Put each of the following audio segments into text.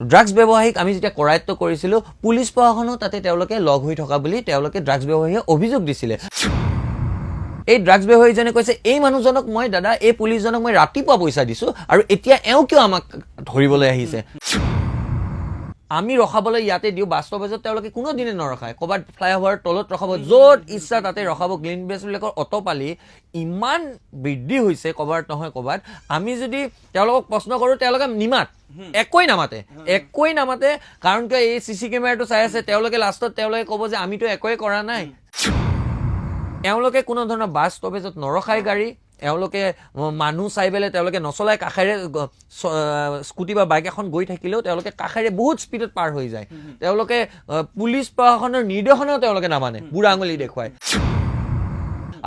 Drugs ব্যৱসায়ীক আমি যেতিয়া কৰায়ত্ব কৰিছিলোঁ পুলিচ প্ৰশাসনো তাতে তেওঁলোকে লগ হৈ থকা বুলি তেওঁলোকে ড্ৰাগছ ব্যৱসায়ীয়ে অভিযোগ দিছিলে এই ড্ৰাগছ ব্যৱসায়ীজনে কৈছে এই মানুহজনক মই দাদা এই পুলিচজনক মই ৰাতিপুৱা পইচা দিছোঁ আৰু এতিয়া এওঁ কিয় আমাক ধৰিবলৈ আহিছে আমি ৰখাবলৈ ইয়াতে দিওঁ বাস্তৱত তেওঁলোকে কোনো দিনে নৰখায় ক'ৰবাত ফ্লাইঅভাৰৰ তলত ৰখাব য'ত ইচ্ছা তাতে ৰখাব গ্ৰীণ বেছবিলাকৰ অটপালি ইমান বৃদ্ধি হৈছে ক'ৰবাত নহয় ক'ৰবাত আমি যদি তেওঁলোকক প্ৰশ্ন কৰোঁ তেওঁলোকে একোৱেই নামাতে কাৰণ কিয় এই চিচি কেমেৰাটো চাই আছে তেওঁলোকে লাষ্টত তেওঁলোকে ক'ব যে আমিতো একোৱেই কৰা নাই এওঁলোকে কোনো ধৰণৰ বাছ ষ্টপেজত নৰখায় গাড়ী এওঁলোকে মানুহ চাই পেলাই তেওঁলোকে নচলায় কাষেৰে স্কুটি বা বাইক এখন গৈ থাকিলেও তেওঁলোকে কাষেৰে বহুত স্পীডত পাৰ হৈ যায় তেওঁলোকে পুলিচ প্ৰশাসনৰ নিৰ্দেশনাও তেওঁলোকে নামানে বুঢ়া আঙুলি দেখুৱায়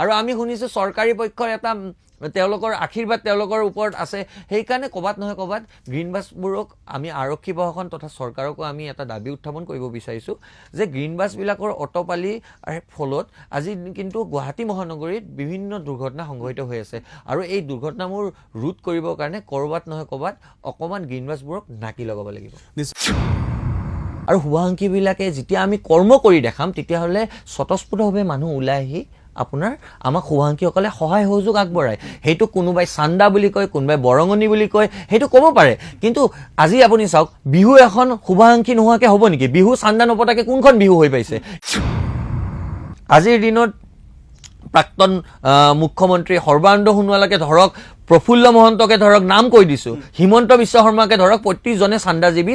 আৰু আমি শুনিছোঁ চৰকাৰী পক্ষৰ এটা তেওঁলোকৰ আশীৰ্বাদ তেওঁলোকৰ ওপৰত আছে সেইকাৰণে ক'ৰবাত নহয় ক'ৰবাত গ্ৰীণ বাছবোৰক আমি আৰক্ষী প্ৰশাসন তথা চৰকাৰকো আমি এটা দাবী উত্থাপন কৰিব বিচাৰিছোঁ যে গ্ৰীণ বাছবিলাকৰ অটপালিৰ ফলত আজি কিন্তু গুৱাহাটী মহানগৰীত বিভিন্ন দুৰ্ঘটনা সংঘটিত হৈ আছে আৰু এই দুৰ্ঘটনাবোৰ ৰোধ কৰিবৰ কাৰণে ক'ৰবাত নহয় ক'ৰবাত অকণমান গ্ৰীণ বাছবোৰক নাকি লগাব লাগিব আৰু শুভাকাংক্ষীবিলাকে যেতিয়া আমি কৰ্ম কৰি দেখাম তেতিয়াহ'লে স্বতঃস্ফূৰ্তভাৱে মানুহ ওলাই আহি আপোনাৰ আমাক শুভাকাংক্ষীসকলে সহায় সহযোগ আগবঢ়ায় সেইটো কোনোবাই চান্দা বুলি কয় কোনোবাই বৰঙণি বুলি কয় সেইটো ক'ব পাৰে কিন্তু আজি আপুনি চাওক বিহু এখন শুভাকাংক্ষী নোহোৱাকৈ হ'ব নেকি বিহু চান্দা নপতাকৈ কোনখন বিহু হৈ পাইছে আজিৰ দিনত প্ৰাক্তন মুখ্যমন্ত্ৰী সৰ্বানন্দ সোণোৱালকে ধৰক প্ৰফুল্ল মহন্তকে ধৰক নাম কৈ দিছোঁ হিমন্ত বিশ্ব শৰ্মাকে ধৰক প্ৰত্যেকজনে চান্দাজীৱী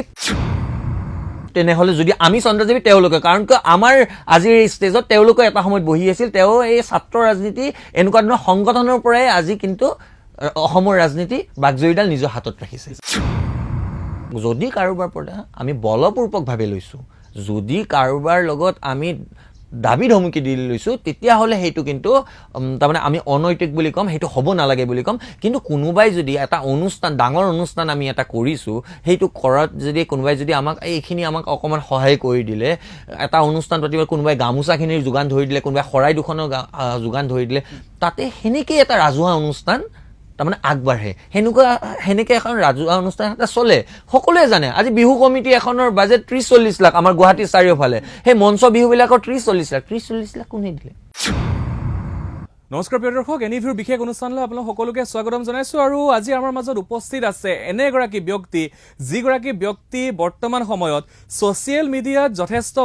তেনেহ'লে যদি আমি চন্দ্ৰজীৱী তেওঁলোকে কাৰণ কিয় আমাৰ আজিৰ ষ্টেজত তেওঁলোকে এটা সময়ত বহি আছিল তেওঁ এই ছাত্ৰ ৰাজনীতি এনেকুৱা ধৰণৰ সংগঠনৰ পৰাই আজি কিন্তু অসমৰ ৰাজনীতি বাগজৰীডাল নিজৰ হাতত ৰাখিছে যদি কাৰোবাৰ পৰা আমি বলপূৰ্বকভাৱে লৈছোঁ যদি কাৰোবাৰ লগত আমি দাবী ধমকি দি লৈছোঁ তেতিয়াহ'লে সেইটো কিন্তু তাৰমানে আমি অনৈতিক বুলি ক'ম সেইটো হ'ব নালাগে বুলি ক'ম কিন্তু কোনোবাই যদি এটা অনুষ্ঠান ডাঙৰ অনুষ্ঠান আমি এটা কৰিছোঁ সেইটো কৰাত যদি কোনোবাই যদি এইখিনি আমাক অকণমান সহায় কৰি দিলে এটা অনুষ্ঠান পাতিব কোনোবাই গামোচাখিনিৰ যোগান ধৰি দিলে কোনোবাই শৰাই দুখনৰ যোগান ধৰি দিলে তাতে সেনেকেই এটা ৰাজহুৱা অনুষ্ঠান তাৰমানে আগবাঢ়ে সেনেকৈ এখন ৰাজহুৱা অনুষ্ঠান এটা চলে সকলোৱে জানে আজি বিহু কমিটি এখনৰ বাজেট 30-40 লাখ আমাৰ গুৱাহাটীৰ চাৰিওফালে সেই মঞ্চ বিহুবিলাকৰ 30-40 লাখ কোনে দিলে নমস্কাৰ প্ৰিয় দৰ্শক এনিভিউৰ বিশেষ অনুষ্ঠানলৈ আপোনালোক সকলোকে স্বাগতম জনাইছোঁ আৰু আজি আমাৰ মাজত উপস্থিত আছে এনে এগৰাকী ব্যক্তি যিগৰাকী ব্যক্তি বৰ্তমান সময়ত ছ'চিয়েল মিডিয়াত যথেষ্ট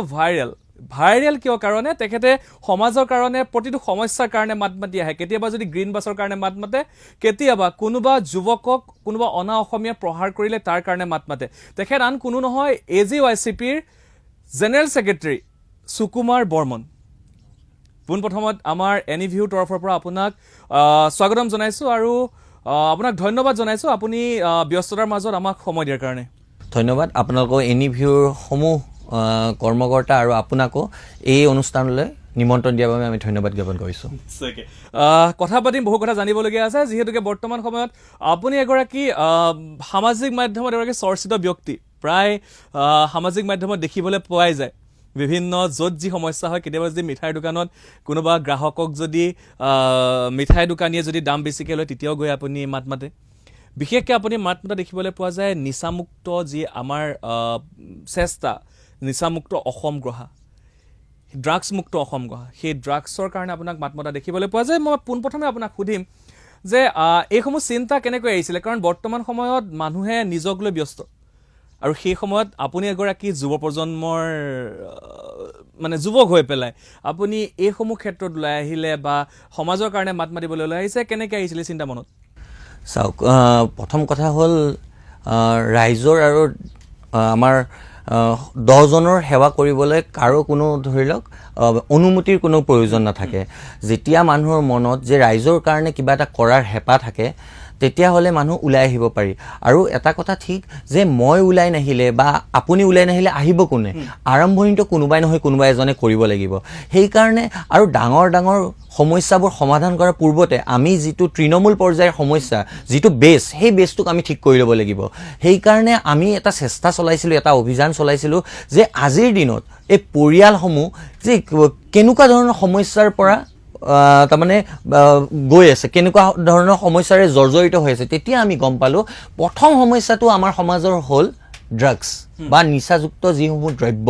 ভাইৰেল কিয় কাৰণে তেখেতে সমাজৰ কাৰণে প্ৰতিটো সমস্যাৰ কাৰণে মাত মাতি আহে কেতিয়াবা যদি গ্ৰীণ বাছৰ কাৰণে মাত মাতে কেতিয়াবা কোনোবা যুৱকক কোনোবা অনা অসমীয়া প্ৰহাৰ কৰিলে তাৰ কাৰণে মাত মাতে তেখেত আন কোনো নহয় AGYCPৰ জেনেৰেল ছেক্ৰেটাৰী সুকুমাৰ বৰ্মন পোনপ্ৰথমত আমাৰ এনিভিউৰ তৰফৰ পৰা আপোনাক স্বাগতম জনাইছোঁ আৰু আপোনাক ধন্যবাদ জনাইছোঁ আপুনি ব্যস্ততাৰ মাজত আমাক সময় দিয়াৰ কাৰণে ধন্যবাদ আপোনালোকৰ এনিভিউৰ সমূহ কৰ্মকৰ্তা আৰু আপোনাকো এই অনুষ্ঠানলৈ নিমন্ত্ৰণ দিয়াৰ বাবে আমি ধন্যবাদ জ্ঞাপন কৰিছোঁ কথা পাতিম বহু কথা জানিবলগীয়া আছে যিহেতুকে বৰ্তমান সময়ত আপুনি এগৰাকী সামাজিক মাধ্যমত এগৰাকী চৰ্চিত ব্যক্তি প্ৰায় সামাজিক মাধ্যমত দেখিবলৈ পোৱাই যায় বিভিন্ন য'ত যি সমস্যা হয় কেতিয়াবা যদি মিঠাইৰ দোকানত কোনোবা গ্ৰাহকক যদি মিঠাই দোকানীয়ে যদি দাম বেছিকৈ লয় তেতিয়াও গৈ আপুনি মাত মাতে বিশেষকৈ আপুনি মাত মাতা দেখিবলৈ পোৱা যায় নিচামুক্ত যি আমাৰ চেষ্টা নিচামুক্ত অসম গঢ়া ড্ৰাগছমুক্ত অসম গঢ়া সেই ড্ৰাগছৰ কাৰণে আপোনাক মাত মতা দেখিবলৈ পোৱা যায় মই পোনপ্ৰথমে আপোনাক সুধিম যে এইসমূহ চিন্তা কেনেকৈ আহিছিলে কাৰণ বৰ্তমান সময়ত মানুহে নিজক লৈ ব্যস্ত আৰু সেই সময়ত আপুনি এগৰাকী যুৱ প্ৰজন্মৰ মানে যুৱক হৈ পেলাই আপুনি এইসমূহ ক্ষেত্ৰত ওলাই আহিলে বা সমাজৰ কাৰণে মাত মাতিবলৈ ওলাই আহিছে কেনেকৈ আহিছিলে চিন্তা মনত চাওক প্ৰথম কথা হ'ল ৰাইজৰ আৰু আমাৰ 10 জনৰ সেৱা কৰিবলৈ কাৰো কোনো ধৰি লওক অনুমতিৰ কোনো প্ৰয়োজন নাথাকে যেতিয়া মানুহৰ মনত যে ৰাইজৰ কাৰণে কিবা এটা কৰাৰ হেঁপাহ থাকে তেতিয়াহ'লে মানুহ ওলাই আহিব পাৰি আৰু এটা কথা ঠিক যে মই ওলাই নাহিলে বা আপুনি ওলাই নাহিলে আহিব কোনে আৰম্ভণিটো কোনোবাই নহয় কোনোবাই এজনে কৰিব লাগিব সেইকাৰণে আৰু ডাঙৰ সমস্যাবোৰ সমাধান কৰাৰ পূৰ্বতে আমি যিটো তৃণমূল পৰ্যায়ৰ সমস্যা যিটো বেছ সেই বেছটোক আমি ঠিক কৰি ল'ব লাগিব সেইকাৰণে আমি এটা চেষ্টা চলাইছিলোঁ এটা অভিযান চলাইছিলোঁ যে আজিৰ দিনত এই পৰিয়ালসমূহ যে কেনেকুৱা ধৰণৰ সমস্যাৰ পৰা তাৰমানে গৈ আছে কেনেকুৱা ধৰণৰ সমস্যাৰে জৰ্জৰিত হৈ আছে তেতিয়া আমি গম পালোঁ প্ৰথম সমস্যাটো আমাৰ সমাজৰ হ'ল ড্ৰাগছ বা নিচাযুক্ত যিসমূহ দ্ৰব্য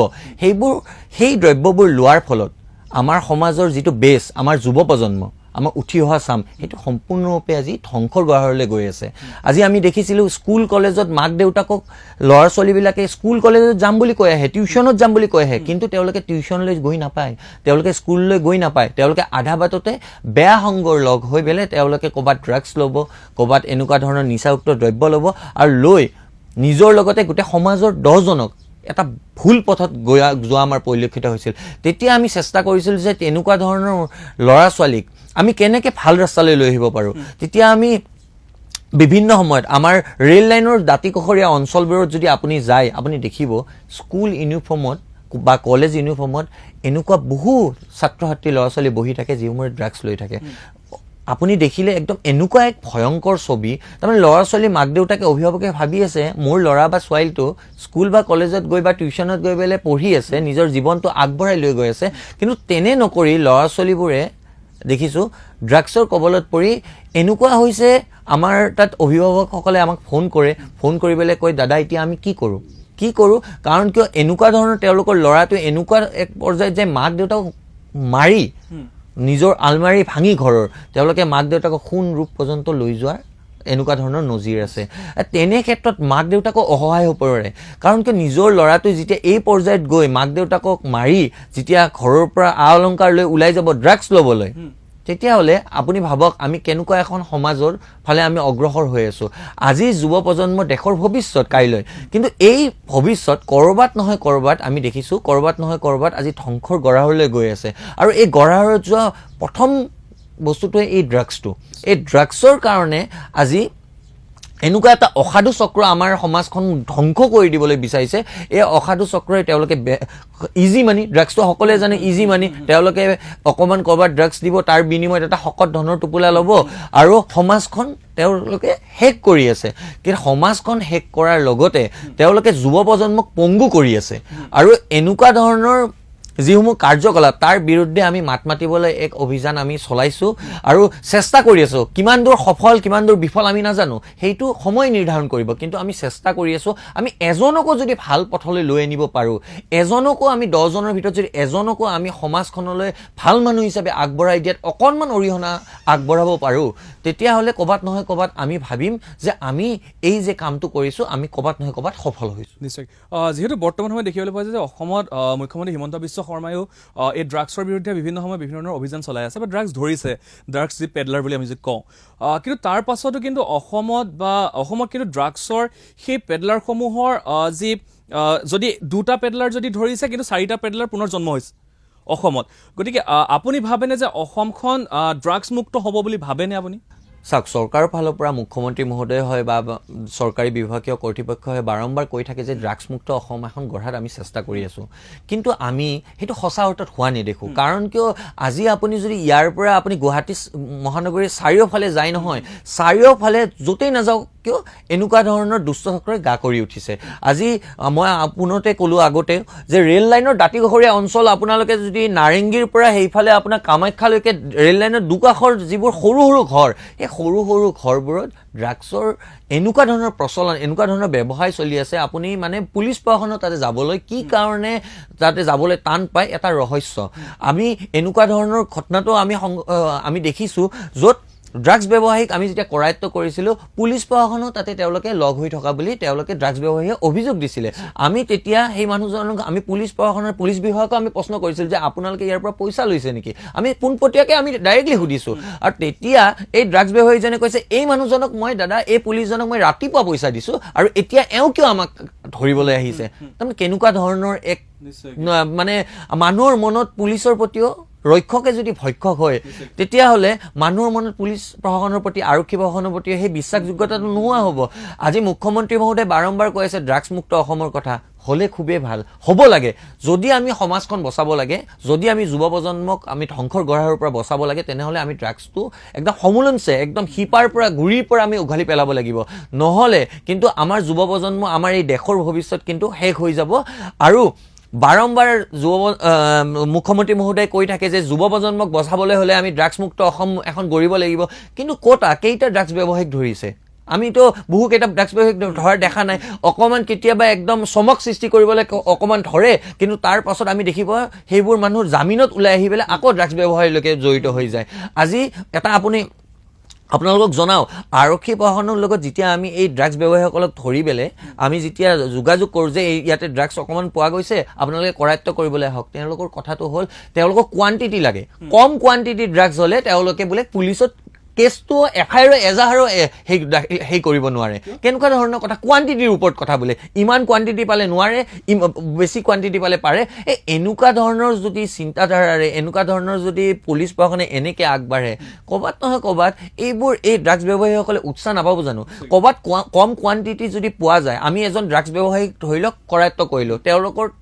সেই দ্ৰব্যবোৰ লোৱাৰ ফলত আমাৰ সমাজৰ যিটো বেছ, আমাৰ যুৱ প্ৰজন্ম, আমাৰ উঠি অহা চাম, সেইটো সম্পূৰ্ণৰূপে আজি ধ্বংসৰ গৰাহলৈ গৈ আছে। আজি আমি দেখিছিলোঁ স্কুল কলেজত মাক দেউতাকক ল'ৰা ছোৱালীবিলাকে স্কুল কলেজত যাম বুলি কৈ আহে, টিউশ্যনত যাম বুলি কৈ আহে, কিন্তু তেওঁলোকে টিউশ্যনলৈ গৈ নাপায়, তেওঁলোকে স্কুললৈ গৈ নাপায়, তেওঁলোকে আধা বাটতে বেয়া সংগৰ লগ হৈ পেলাই তেওঁলোকে ক'ৰবাত ড্ৰাগছ ল'ব, ক'ৰবাত এনেকুৱা ধৰণৰ নিচাযুক্ত দ্ৰব্য ল'ব আৰু লৈ নিজৰ লগতে গোটেই সমাজৰ 10জনক এটা ভুল পথত যোৱা আমাৰ পৰিলক্ষিত হৈছিল। তেতিয়া আমি চেষ্টা কৰিছিলোঁ যে তেনেকুৱা ধৰণৰ ল'ৰা ছোৱালীক আমি কেনেকৈ ভাল ৰাস্তালৈ লৈ আহিব পাৰোঁ। তেতিয়া আমি বিভিন্ন সময়ত আমাৰ ৰেল লাইনৰ দাঁতিকাষৰীয়া অঞ্চলবোৰত যদি আপুনি যায়, আপুনি দেখিব স্কুল ইউনিফৰ্মত বা কলেজ ইউনিফৰ্মত এনেকুৱা বহু ছাত্ৰ ছাত্ৰী ল'ৰা ছোৱালী বহি থাকে যিসমূহে ড্ৰাগছ লৈ থাকে। আপুনি দেখিলে একদম এনেকুৱা এক ভয়ংকৰ ছবি। তাৰমানে ল'ৰা ছোৱালী মাক দেউতাকে অভিভাৱকে ভাবি আছে মোৰ ল'ৰা বা ছোৱালীটো স্কুল বা কলেজত গৈ বা টিউশ্যনত গৈ পেলাই পঢ়ি আছে, নিজৰ জীৱনটো আগবঢ়াই লৈ গৈ আছে, কিন্তু তেনে নকৰি ল'ৰা ছোৱালীবোৰে দেখিছোঁ ড্ৰাগছৰ কবলত পৰি এনেকুৱা হৈছে। আমাৰ তাত অভিভাৱকসকলে আমাক ফোন কৰি পেলাই কয় দাদা এতিয়া আমি কি কৰোঁ, কাৰণ কিয় এনেকুৱা ধৰণৰ তেওঁলোকৰ ল'ৰাটোৱে এনেকুৱা এক পৰ্যায়ত যে মাক দেউতাকক মাৰি নিজৰ আলমাৰি ভাঙি ঘৰৰ তেওঁলোকে মাক দেউতাকক সোণ ৰূপ পৰ্যন্ত লৈ যোৱাৰ এনেকুৱা ধৰণৰ নজিৰ আছে। তেনে ক্ষেত্ৰত মাক দেউতাকক অসহায় হৈ পৰে, কাৰণ কিয় নিজৰ ল'ৰাটোৱে যেতিয়া এই পৰ্যায়ত গৈ মাক দেউতাকক মাৰি যেতিয়া ঘৰৰ পৰা আ অলংকাৰ লৈ ওলাই যাব ড্ৰাগছ ল'বলৈ, তেতিয়াহ'লে আপুনি ভাবক আমি কেনেকুৱা এখন সমাজৰ ফালে আমি অগ্ৰসৰ হৈ আছোঁ। আজি যুৱ প্ৰজন্ম দেশৰ ভৱিষ্যত কাইলৈ, কিন্তু এই ভৱিষ্যত ক'ৰবাত নহয় ক'ৰবাত আমি দেখিছোঁ ক'ৰবাত আজি ধ্বংসৰ গৰাহলৈ গৈ আছে। আৰু এই গৰাহলৈ যোৱা প্ৰথম বস্তুটোৱে এই ড্ৰাগছটো। এই ড্ৰাগছৰ কাৰণে আজি এনেকুৱা এটা অসাধু চক্ৰ আমাৰ সমাজখন ধ্বংস কৰি দিবলৈ বিচাৰিছে। এই অসাধু চক্ৰই তেওঁলোকে ইজি মানি, ড্ৰাগছটো সকলোৱে জানে ইজি মানি, তেওঁলোকে অকণমান ক'ৰবাত ড্ৰাগছ দিব, তাৰ বিনিময়ত এটা শকত ধনৰ টোপোলা ল'ব আৰু সমাজখন তেওঁলোকে শেষ কৰি আছে। কিন্তু সমাজখন শেষ কৰাৰ লগতে তেওঁলোকে যুৱ প্ৰজন্মক পংগু কৰি আছে। আৰু এনেকুৱা ধৰণৰ যিসমূহ কাৰ্যকলাপ তাৰ বিৰুদ্ধে আমি মাত মাতিবলৈ এক অভিযান আমি চলাইছোঁ আৰু চেষ্টা কৰি আছোঁ। কিমান দূৰ সফল কিমান দূৰ বিফল আমি নাজানো, সেইটো সময় নিৰ্ধাৰণ কৰিব, কিন্তু আমি চেষ্টা কৰি আছোঁ। আমি এজনকো যদি ভাল পথলৈ লৈ আনিব পাৰোঁ, এজনকো আমি 10জনৰ ভিতৰত যদি এজনকো আমি সমাজখনলৈ ভাল মানুহ হিচাপে আগবঢ়াই দিয়াত অকণমান অৰিহণা আগবঢ়াব পাৰোঁ, তেতিয়াহ'লে ক'ৰবাত নহয় ক'ৰবাত আমি ভাবিম যে আমি এই যে কামটো কৰিছোঁ আমি ক'ৰবাত নহয় ক'ৰবাত সফল হৈছোঁ। নিশ্চয়। যিহেতু বৰ্তমান সময়ত দেখিবলৈ পোৱা যায় যে অসমত মুখ্যমন্ত্ৰী হিমন্ত বিশ্ব শৰ্মায়ো এই ড্ৰাগছৰ বিৰুদ্ধে বিভিন্ন সময়ত বিভিন্ন ধৰণৰ অভিযান চলাই আছে বা ড্ৰাগছ ধৰিছে, ড্ৰাগছ যি পেডলাৰ বুলি আমি যে কওঁ। কিন্তু তাৰ পাছতো কিন্তু অসমত কিন্তু ড্ৰাগছৰ সেই পেডলাৰসমূহৰ যদি 2টা পেডলাৰ যদি ধৰিছে, কিন্তু 4টা পেডলাৰ পুনৰ জন্ম হৈছে অসমত। গতিকে আপুনি ভাবেনে যে অসমখন ড্ৰাগছ মুক্ত হ'ব বুলি ভাবেনে আপুনি? চাওক, চৰকাৰৰ ফালৰ পৰা মুখ্যমন্ত্ৰী মহোদয় হয় বা চৰকাৰী বিভাগীয় কৰ্তৃপক্ষ হয় বাৰম্বাৰ কৈ থাকে যে ড্ৰাগছমুক্ত অসম এখন গঢ়াত আমি চেষ্টা কৰি আছোঁ, কিন্তু আমি সেইটো সঁচা অৰ্থত হোৱা নেদেখোঁ। কাৰণ কিয় আজি আপুনি যদি ইয়াৰ পৰা আপুনি গুৱাহাটী মহানগৰীৰ চাৰিওফালে যায় নহয়, চাৰিওফালে য'তেই নাযাওক কিয় এনেকুৱা ধৰণৰ দুষ্ট চক্ৰই গা কৰি উঠিছে। আজি মই আপোনাতে ক'লোঁ আগতে যে ৰেল লাইনৰ দাঁতিকাষৰীয়া অঞ্চল আপোনালোকে যদি নাৰেংগীৰ পৰা সেইফালে আপোনাৰ কামাখ্যালৈকে ৰেল লাইনৰ দুকাষৰ যিবোৰ সৰু সৰু ঘৰ, সেই সৰু সৰু ঘৰবোৰত ড্ৰাগছৰ এনেকুৱা ধৰণৰ প্ৰচলন, এনেকুৱা ধৰণৰ ব্যৱসায় চলি আছে। আপুনি মানে পুলিচ প্ৰশাসনৰ তাতে যাবলৈ কি কাৰণে তাতে যাবলৈ টান পায় এটা ৰহস্য। আমি এনেকুৱা ধৰণৰ ঘটনাটো আমি দেখিছোঁ য'ত ড্ৰাগছ ব্যৱসায়ীক আমি যেতিয়া কৰায়ত্ব কৰিছিলোঁ, পুলিচ প্ৰশাসনো তাতে তেওঁলোকে লগ হৈ থকা বুলি তেওঁলোকে ড্ৰাগছ ব্যৱসায়ীয়ে অভিযোগ দিছিলে। আমি তেতিয়া সেই মানুহজনক আমি পুলিচ প্ৰশাসনৰ পুলিচ বিভাগক আমি প্ৰশ্ন কৰিছিলোঁ যে আপোনালোকে ইয়াৰ পৰা পইচা লৈছে নেকি, আমি পোনপটীয়াকৈ আমি ডাইৰেক্টলি সুধিছোঁ। আৰু তেতিয়া এই ড্ৰাগছ ব্যৱসায়ীজনে কৈছে এই মানুহজনক মই দাদা এই পুলিচজনক মই ৰাতিপুৱা পইচা দিছোঁ আৰু এতিয়া এওঁ কিয় আমাক ধৰিবলৈ আহিছে। তাৰমানে কেনেকুৱা ধৰণৰ এক মানে মানুহৰ মনত পুলিচৰ প্ৰতিও ৰক্ষকে যদি ভক্ষক হয়, তেতিয়াহ'লে মানুহৰ মনত পুলিচ প্ৰশাসনৰ প্ৰতি আৰক্ষী প্ৰশাসনৰ প্ৰতি সেই বিশ্বাসযোগ্যতাটো নোহোৱা হ'ব। আজি মুখ্যমন্ত্ৰী মহোদয়ে বাৰম্বাৰ কৈ আছে ড্ৰাগছমুক্ত অসমৰ কথা, হ'লে খুবেই ভাল, হ'ব লাগে। যদি আমি সমাজখন বচাব লাগে, যদি আমি যুৱ প্ৰজন্মক আমি ধ্বংসৰ গৰাহৰ পৰা বচাব লাগে, তেনেহ'লে আমি ড্ৰাগছটো একদম সমূলনচে একদম শিপাৰ পৰা গুৰিৰ পৰা আমি উঘালি পেলাব লাগিব। নহ'লে কিন্তু আমাৰ যুৱ প্ৰজন্ম আমাৰ এই দেশৰ ভৱিষ্যত কিন্তু শেষ হৈ যাব। আৰু বাৰম্বাৰ মুখ্যমন্ত্ৰী মহোদয়ে কৈ থাকে যে যুৱ প্ৰজন্মক বচাবলৈ হ'লে আমি ড্ৰাগছমুক্ত অসম এখন গঢ়িব লাগিব, কিন্তু কেইটা ড্ৰাগছ ব্যৱসায়ীক ধৰিছে আমিতো বহুকেইটা ড্ৰাগছ ব্যৱসায়িক ধৰা দেখা নাই অকণমান কেতিয়াবা একদম চমক সৃষ্টি কৰিবলৈ অকণমান ধৰে কিন্তু তাৰ পাছত আমি দেখিব সেইবোৰ মানুহ জামিনত ওলাই আহি পেলাই আকৌ ড্ৰাগছ ব্যৱসায়লৈকে জড়িত হৈ যায় আজি এটা আপোনালোকক জনাওঁ আৰক্ষী প্ৰশাসনৰ লগত যেতিয়া আমি এই ড্ৰাগছ ব্যৱসায়ীসকলক ধৰি পেলাই আমি যেতিয়া যোগাযোগ কৰোঁ যে ইয়াতে ড্ৰাগছ অকণমান পোৱা গৈছে আপোনালোকে কৰায়ত্ব কৰিবলৈ আহক তেওঁলোকৰ কথাটো হ'ল তেওঁলোকক কোৱান্টিটি লাগে কম কোৱান্টিটি ড্ৰাগছ হ'লে তেওঁলোকে বোলে পুলিচত কেছটো এফআইআৰ এজাহাৰো সেই কৰিব নোৱাৰে কেনেকুৱা ধৰণৰ কথা কোৱান্টিটিৰ ওপৰত কথা বোলে ইমান কোৱান্টিটি পালে নোৱাৰে বেছি কোৱান্টিটি পালে পাৰে এনেকুৱা ধৰণৰ যদি চিন্তাধাৰাৰে এনেকুৱা ধৰণৰ যদি পুলিচ প্ৰশাসনে এনেকৈ আগবাঢ়ে ক'ৰবাত নহয় ক'ৰবাত এই ড্ৰাগছ ব্যৱসায়ীসকলে উৎসাহ নাপাব জানো ক'ৰবাত কম কোৱান্টিটি যদি পোৱা যায় আমি এজন ড্ৰাগছ ব্যৱসায়ীক ধৰি লওক কৰায়ত্ব কৰিলোঁ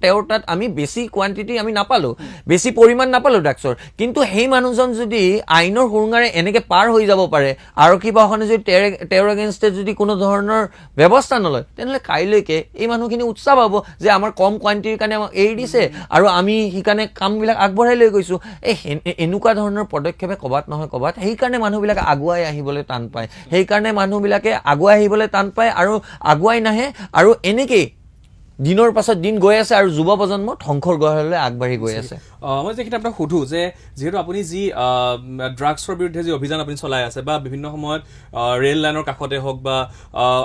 তেওঁৰ তাত আমি বেছি কোৱান্টিটি আমি নাপালোঁ বেছি পৰিমাণ নাপালোঁ ড্ৰাগছৰ কিন্তু সেই মানুহজন যদি আইনৰ সুৰুঙাৰে এনেকৈ পাৰ হৈ যাব পাৰে আৰক্ষী প্ৰশাসনে যদি তেওঁৰ এগেইনষ্টে যদি কোনো ধৰণৰ ব্যৱস্থা নলয় তেনেহ'লে কাইলৈকে এই মানুহখিনি উৎসাহ পাব যে আমাৰ কম কোৱান্টিটিৰ কাৰণে আমাক এৰি দিছে আৰু আমি সেইকাৰণে কামবিলাক আগবঢ়াই লৈ গৈছোঁ এনেকুৱা ধৰণৰ পদক্ষেপে ক'ৰবাত নহয় ক'ৰবাত সেইকাৰণে মানুহবিলাকে আগুৱাই আহিবলৈ টান পায় সেইকাৰণে মানুহবিলাকে আগুৱাই আহিবলৈ টান পায় আৰু আগুৱাই নাহে আৰু এনেকেই দিনৰ পাছত দিন গৈ আছে আৰু যুৱ প্ৰজন্ম ধ্বংসৰ গৰালৈ আগবাঢ়ি গৈ আছে মই যিখিনি আপোনাক সুধোঁ যে যিহেতু আপুনি যি ড্ৰাগছৰ বিৰুদ্ধে যি অভিযান আপুনি চলাই আছে বা বিভিন্ন সময়ত ৰেল লাইনৰ কাষতে হওক বা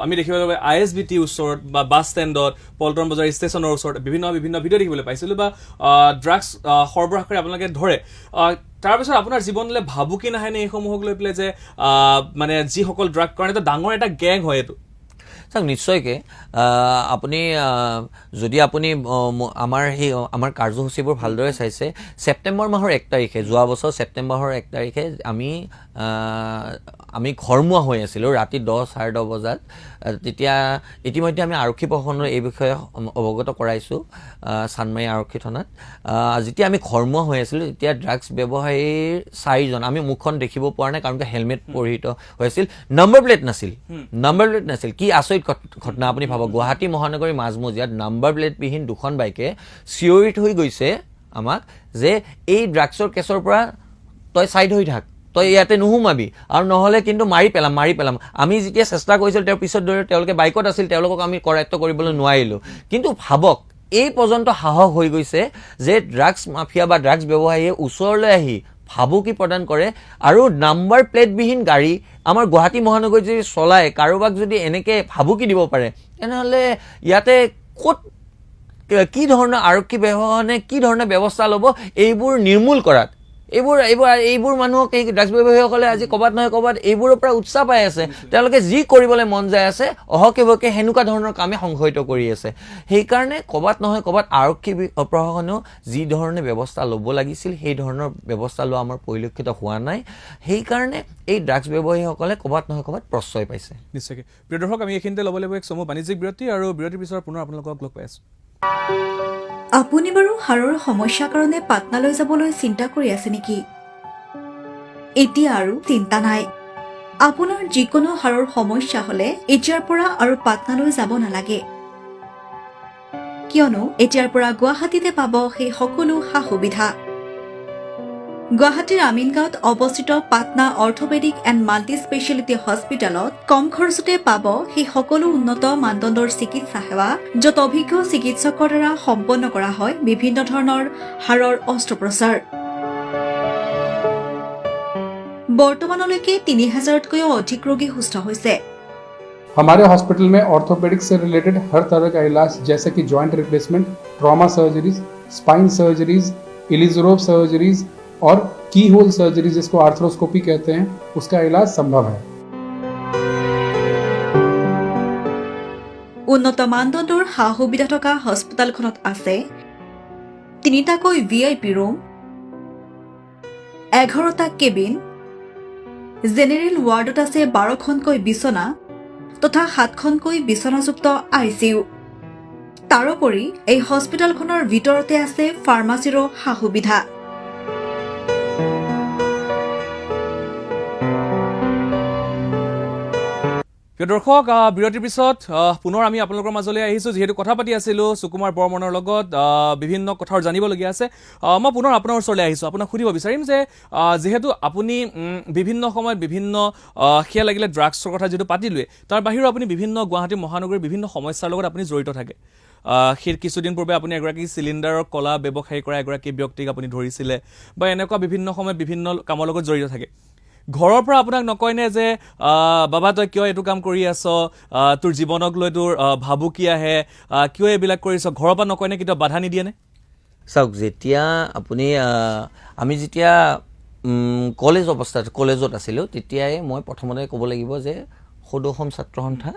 আমি দেখিবলৈ পাই ISBT ওচৰত বা বাছ ষ্টেণ্ডত পল্টন বজাৰ ষ্টেচনৰ ওচৰত বিভিন্ন ভিডিঅ' দেখিবলৈ পাইছিলোঁ বা ড্ৰাগছ সৰবৰাহ কৰি আপোনালোকে ধৰে তাৰপিছত আপোনাৰ জীৱনলৈ ভাবুকি নাহেনে এইসমূহক লৈ পেলাই যে মানে যিসকল ড্ৰাগ কাৰণ এটা ডাঙৰ এটা গেং হয় এইটো চাওক নিশ্চয়কৈ আপুনি যদি আপুনি আমাৰ কাৰ্যসূচীবোৰ ভালদৰে চাইছে ছেপ্টেম্বৰ মাহৰ 1 তাৰিখে যোৱা বছৰ ছেপ্টেম্বৰ মাহৰ 1 তাৰিখে আমি ঘৰমুৱা হৈ আছিলোঁ ৰাতি 10-10:30 বজাত তেতিয়া ইতিমধ্যে আমি আৰক্ষী প্ৰশাসনৰ এই বিষয়ে অৱগত কৰাইছোঁ চানমাৰী আৰক্ষী থানাত যেতিয়া আমি ঘৰমুৱা হৈ আছিলোঁ তেতিয়া ড্ৰাগছ ব্যৱসায়ীৰ 4জন আমি মুখখন দেখিব পৰা নাই কাৰণ হেলমেট পৰিহিত হৈ আছিল নম্বৰ প্লেট নাছিল কি আচৰিত ঘটনা আপুনি ভাবক গুৱাহাটী মহানগৰী মাজমজিয়াত নম্বৰ প্লেটবিহীন 2খন বাইকে চিঞৰি থৈ গৈছে আমাক যে এই ড্ৰাগছৰ কেছৰ পৰা তই ছাইড হৈ থাক তই ইয়াতে নুসুমাবি আৰু নহ'লে কিন্তু মাৰি পেলাম আমি যেতিয়া চেষ্টা কৰিছিলোঁ তেওঁৰ পিছত ধৰি তেওঁলোকে বাইকত আছিল তেওঁলোকক আমি কৰায়ত্ব কৰিবলৈ নোৱাৰিলোঁ কিন্তু ভাবক এই পৰ্যন্ত সাহস হৈ গৈছে যে ড্ৰাগছ মাফিয়া বা ড্ৰাগছ ব্যৱসায়ীয়ে ওচৰলৈ আহি ভাবুকি প্ৰদান কৰে আৰু নম্বৰ প্লেটবিহীন গাড়ী আমাৰ গুৱাহাটী মহানগৰীত যদি চলায় কাৰোবাক যদি এনেকৈ ভাবুকি দিব পাৰে তেনেহ'লে ইয়াতে ক'ত কি ধৰণৰ আৰক্ষী প্ৰশাসনে কি ধৰণৰ ব্যৱস্থা ল'ব এইবোৰ নিৰ্মূল কৰাত এইবোৰ মানুহক এই ড্ৰাগছ ব্যৱসায়ীসকলে আজি ক'ৰবাত নহয় ক'ৰবাত এইবোৰৰ পৰা উৎসাহ পাই আছে তেওঁলোকে যি কৰিবলৈ মন যায় আছে অহকেবকে সেনেকুৱা ধৰণৰ কামে সংঘটিত কৰি আছে সেইকাৰণে ক'ৰবাত নহয় ক'ৰবাত আৰক্ষী প্ৰশাসনেও যি ধৰণে ব্যৱস্থা ল'ব লাগিছিল সেই ধৰণৰ ব্যৱস্থা লোৱা আমাৰ পৰিলক্ষিত হোৱা নাই সেইকাৰণে এই ড্ৰাগছ ব্যৱসায়ীসকলে ক'ৰবাত নহয় ক'ৰবাত প্ৰশ্ৰয় পাইছে নিশ্চয়কৈ প্ৰিয় দৰ্শক আমি এইখিনিতে ল'ব লাগিব এক চমু বাণিজ্যিক বিৰতি আৰু বিৰতিৰ পিছত পুনৰ আপোনালোকক লগ পাই আছোঁ আপুনি বাৰু হাড়ৰ সমস্যাৰ কাৰণে পাটনালৈ যাবলৈ চিন্তা কৰি আছে নেকি এতিয়া আৰু চিন্তা নাই আপোনাৰ যিকোনো হাড়ৰ সমস্যা হ'লে এতিয়াৰ পৰা আৰু পাটনালৈ যাব নালাগে কিয়নো এতিয়াৰ পৰা গুৱাহাটীতে পাব সেই সকলো সা-সুবিধা গুৱাহাটীৰ আমিনগাঁৱত অৱস্থিত Patna orthopaedic and multi speciality হস্পিটেলত কম খৰচতে পাব সেই সকলো উন্নত মানদণ্ডৰ চিকিৎসা সেৱা য'ত অভিজ্ঞ চিকিৎসকৰ দ্বাৰা সম্পন্ন কৰা হয় বিভিন্ন ধৰণৰ হাড়ৰ অস্ত্ৰোপচাৰ বৰ্তমানলৈকে 3000তকৈও অধিক ৰোগী সুস্থ হৈছে हमारे हॉस्पिटल में ऑर्थोपेडिक्स से रिलेटेड हर तरह का इलाज जैसे कि joint replacement trauma surgeries spine surgeries Ilizarov surgeries और की होल सर्जरी जिसको आर्थ्रोस्कोपी कहते हैं उसका इलाज संभव है উন্নত মানদণ্ডৰ সা-সুবিধা থকা হস্পিটেলখনত আছে 3টাকৈ VIP ৰুম 11টা কেবিন জেনেৰেল ৱাৰ্ডত আছে 12খনকৈ বিছনা তথা 7খনকৈ বিছনাযুক্ত ICU তাৰোপৰি এই হস্পিটেলখনৰ ভিতৰতে আছে ফাৰ্মাচীৰো সা-সুবিধা প্ৰিয় দৰ্শক বিৰতিৰ পিছত পুনৰ আমি আপোনালোকৰ মাজলৈ আহিছোঁ যিহেতু কথা পাতি আছিলোঁ সুকুমাৰ বৰ্মনৰ লগত বিভিন্ন কথাৰ জানিবলগীয়া আছে মই পুনৰ আপোনাৰ ওচৰলৈ আহিছোঁ আপোনাক সুধিব বিচাৰিম যে যিহেতু আপুনি বিভিন্ন সময়ত বিভিন্ন সেয়া লাগিলে ড্ৰাগছৰ কথা যিটো পাতিলোৱে তাৰ বাহিৰেও আপুনি বিভিন্ন গুৱাহাটী মহানগৰীৰ বিভিন্ন সমস্যাৰ লগত আপুনি জড়িত থাকে সেই কিছুদিন পূৰ্বে আপুনি এগৰাকী চিলিণ্ডাৰৰ কলা ব্যৱসায়ী কৰা এগৰাকী ব্যক্তিক আপুনি ধৰিছিলে বা এনেকুৱা বিভিন্ন সময়ত বিভিন্ন কামৰ লগত জড়িত থাকে ঘৰৰ পৰা আপোনাক নকয়নে যে বাবা তই কিয় এইটো কাম কৰি আছ তোৰ জীৱনক লৈ তোৰ ভাবুকি আহে কিয় এইবিলাক কৰিছ ঘৰৰ পৰা নকয়নে কেতিয়াও বাধা নিদিয়েনে চাওক যেতিয়া আপুনি আমি যেতিয়া কলেজত আছিলোঁ তেতিয়াই মই প্ৰথমতে ক'ব লাগিব যে সদৌ অসম ছাত্ৰ সন্থা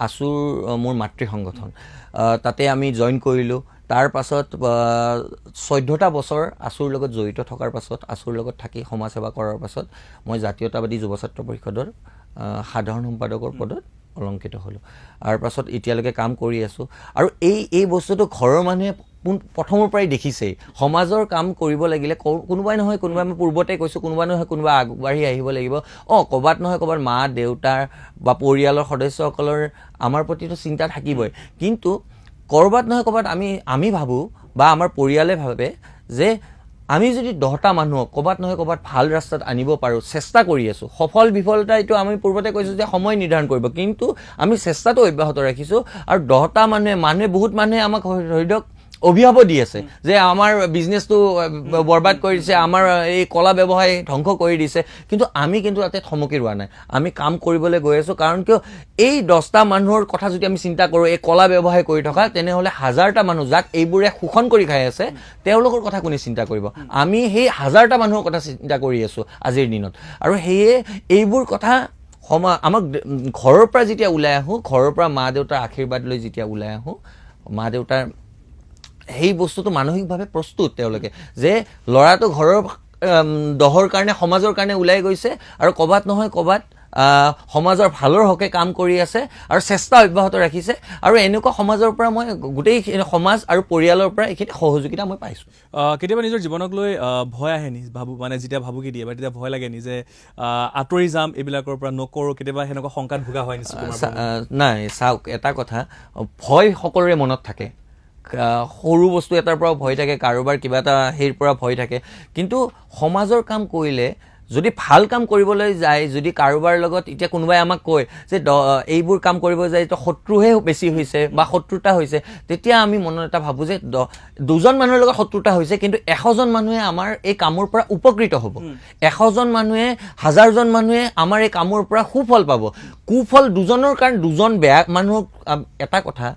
আছুৰ মোৰ মাতৃ সংগঠন তাতে আমি জইন কৰিলোঁ তাৰ পাছত 14টা বছৰ আছুৰ লগত জড়িত থকাৰ পাছত আছুৰ লগত থাকি সমাজ সেৱা কৰাৰ পাছত মই জাতীয়তাবাদী যুৱ ছাত্ৰ পৰিষদৰ সাধাৰণ সম্পাদকৰ পদত অলংকিত হ'লোঁ তাৰ পাছত এতিয়ালৈকে কাম কৰি আছোঁ আৰু এই বস্তুটো ঘৰৰ মানুহে প্ৰথমৰ পৰাই দেখিছেই সমাজৰ কাম কৰিব লাগিলে কোনোবাই নহয় কোনোবাই আমি পূৰ্বতে কৈছোঁ কোনোবাই নহয় কোনোবা আগবাঢ়ি আহিব লাগিব ক'ৰবাত নহয় ক'ৰবাত মা দেউতাৰ বা পৰিয়ালৰ সদস্যসকলৰ আমাৰ প্ৰতিটো চিন্তা থাকিবই কিন্তু ক'ৰবাত নহয় ক'ৰবাত আমি ভাবোঁ বা আমাৰ পৰিয়ালে ভাবে যে আমি যদি 10টা মানুহক ক'ৰবাত নহয় ক'ৰবাত ভাল ৰাস্তাত আনিব পাৰোঁ চেষ্টা কৰি আছোঁ সফল বিফলতা এইটো আমি পূৰ্বতে কৈছোঁ যে সময় নিৰ্ধাৰণ কৰিব কিন্তু আমি চেষ্টাটো অব্যাহত ৰাখিছোঁ আৰু 10টা বহুত মানুহে আমাক ধৰি লওক অভিশাপো দি আছে যে আমাৰ বিজনেছটো বৰবাদ কৰি দিছে আমাৰ এই কলা ব্যৱসায় ধ্বংস কৰি দিছে কিন্তু আমি তাতে থমকি ৰোৱা নাই আমি কাম কৰিবলৈ গৈ আছোঁ কাৰণ কিয় এই 10টা মানুহৰ কথা যদি আমি চিন্তা কৰোঁ এই কলা ব্যৱসায় কৰি থকা তেনেহ'লে 1000টা মানুহ যাক এইবোৰে শোষণ কৰি খাই আছে তেওঁলোকৰ কথা কোনে চিন্তা কৰিব আমি সেই 1000টা মানুহৰ কথা চিন্তা কৰি আছোঁ আজিৰ দিনত আৰু সেয়ে এইবোৰ কথা আমাক ঘৰৰ পৰা যেতিয়া ওলাই আহোঁ ঘৰৰ পৰা মা দেউতাৰ আশীৰ্বাদ লৈ যেতিয়া ওলাই আহোঁ মা দেউতাৰ সেই বস্তুটো মানসিকভাৱে প্ৰস্তুত তেওঁলোকে যে ল'ৰাটো ঘৰৰ দহৰ কাৰণে সমাজৰ কাৰণে ওলাই গৈছে আৰু ক'ৰবাত নহয় ক'ৰবাত সমাজৰ ভালৰ হকে কাম কৰি আছে আৰু চেষ্টা অব্যাহত ৰাখিছে আৰু এনেকুৱা সমাজৰ পৰা মই গোটেই সমাজ আৰু পৰিয়ালৰ পৰা এইখিনি সহযোগিতা মই পাইছোঁ কেতিয়াবা নিজৰ জীৱনক লৈ ভয় আহে নি মানে যেতিয়া ভাবুকি দিয়ে বা তেতিয়া ভয় লাগে নি যে আঁতৰি যাম এইবিলাকৰ পৰা নকৰোঁ কেতিয়াবা সেনেকুৱা শংকাত ভোগা হয় নিশ্চয় নাই চাওক এটা কথা ভয় সকলোৰে মনত থাকে সৰু বস্তু এটাৰ পৰা ভয় থাকে কাৰোবাৰ কিবা এটা হেৰিৰ পৰা ভয় থাকে কিন্তু সমাজৰ কাম কৰিলে যদি ভাল কাম কৰিবলৈ যায় যদি কাৰোবাৰ লগত এতিয়া কোনোবাই আমাক কয় যে এইবোৰ কাম কৰিব যায় তো শত্ৰুহে বেছি হৈছে বা শত্ৰুতা হৈছে তেতিয়া আমি মনত এটা ভাবোঁ যে 2জন মানুহৰ লগত শত্ৰুতা হৈছে কিন্তু 100জন মানুহে আমাৰ এই কামৰ পৰা উপকৃত হ'ব 100জন মানুহে 1000জন মানুহে আমাৰ এই কামৰ পৰা সুফল পাব কুফল 2জনৰ কাৰণে 2জন বেয়া মানুহক এটা কথা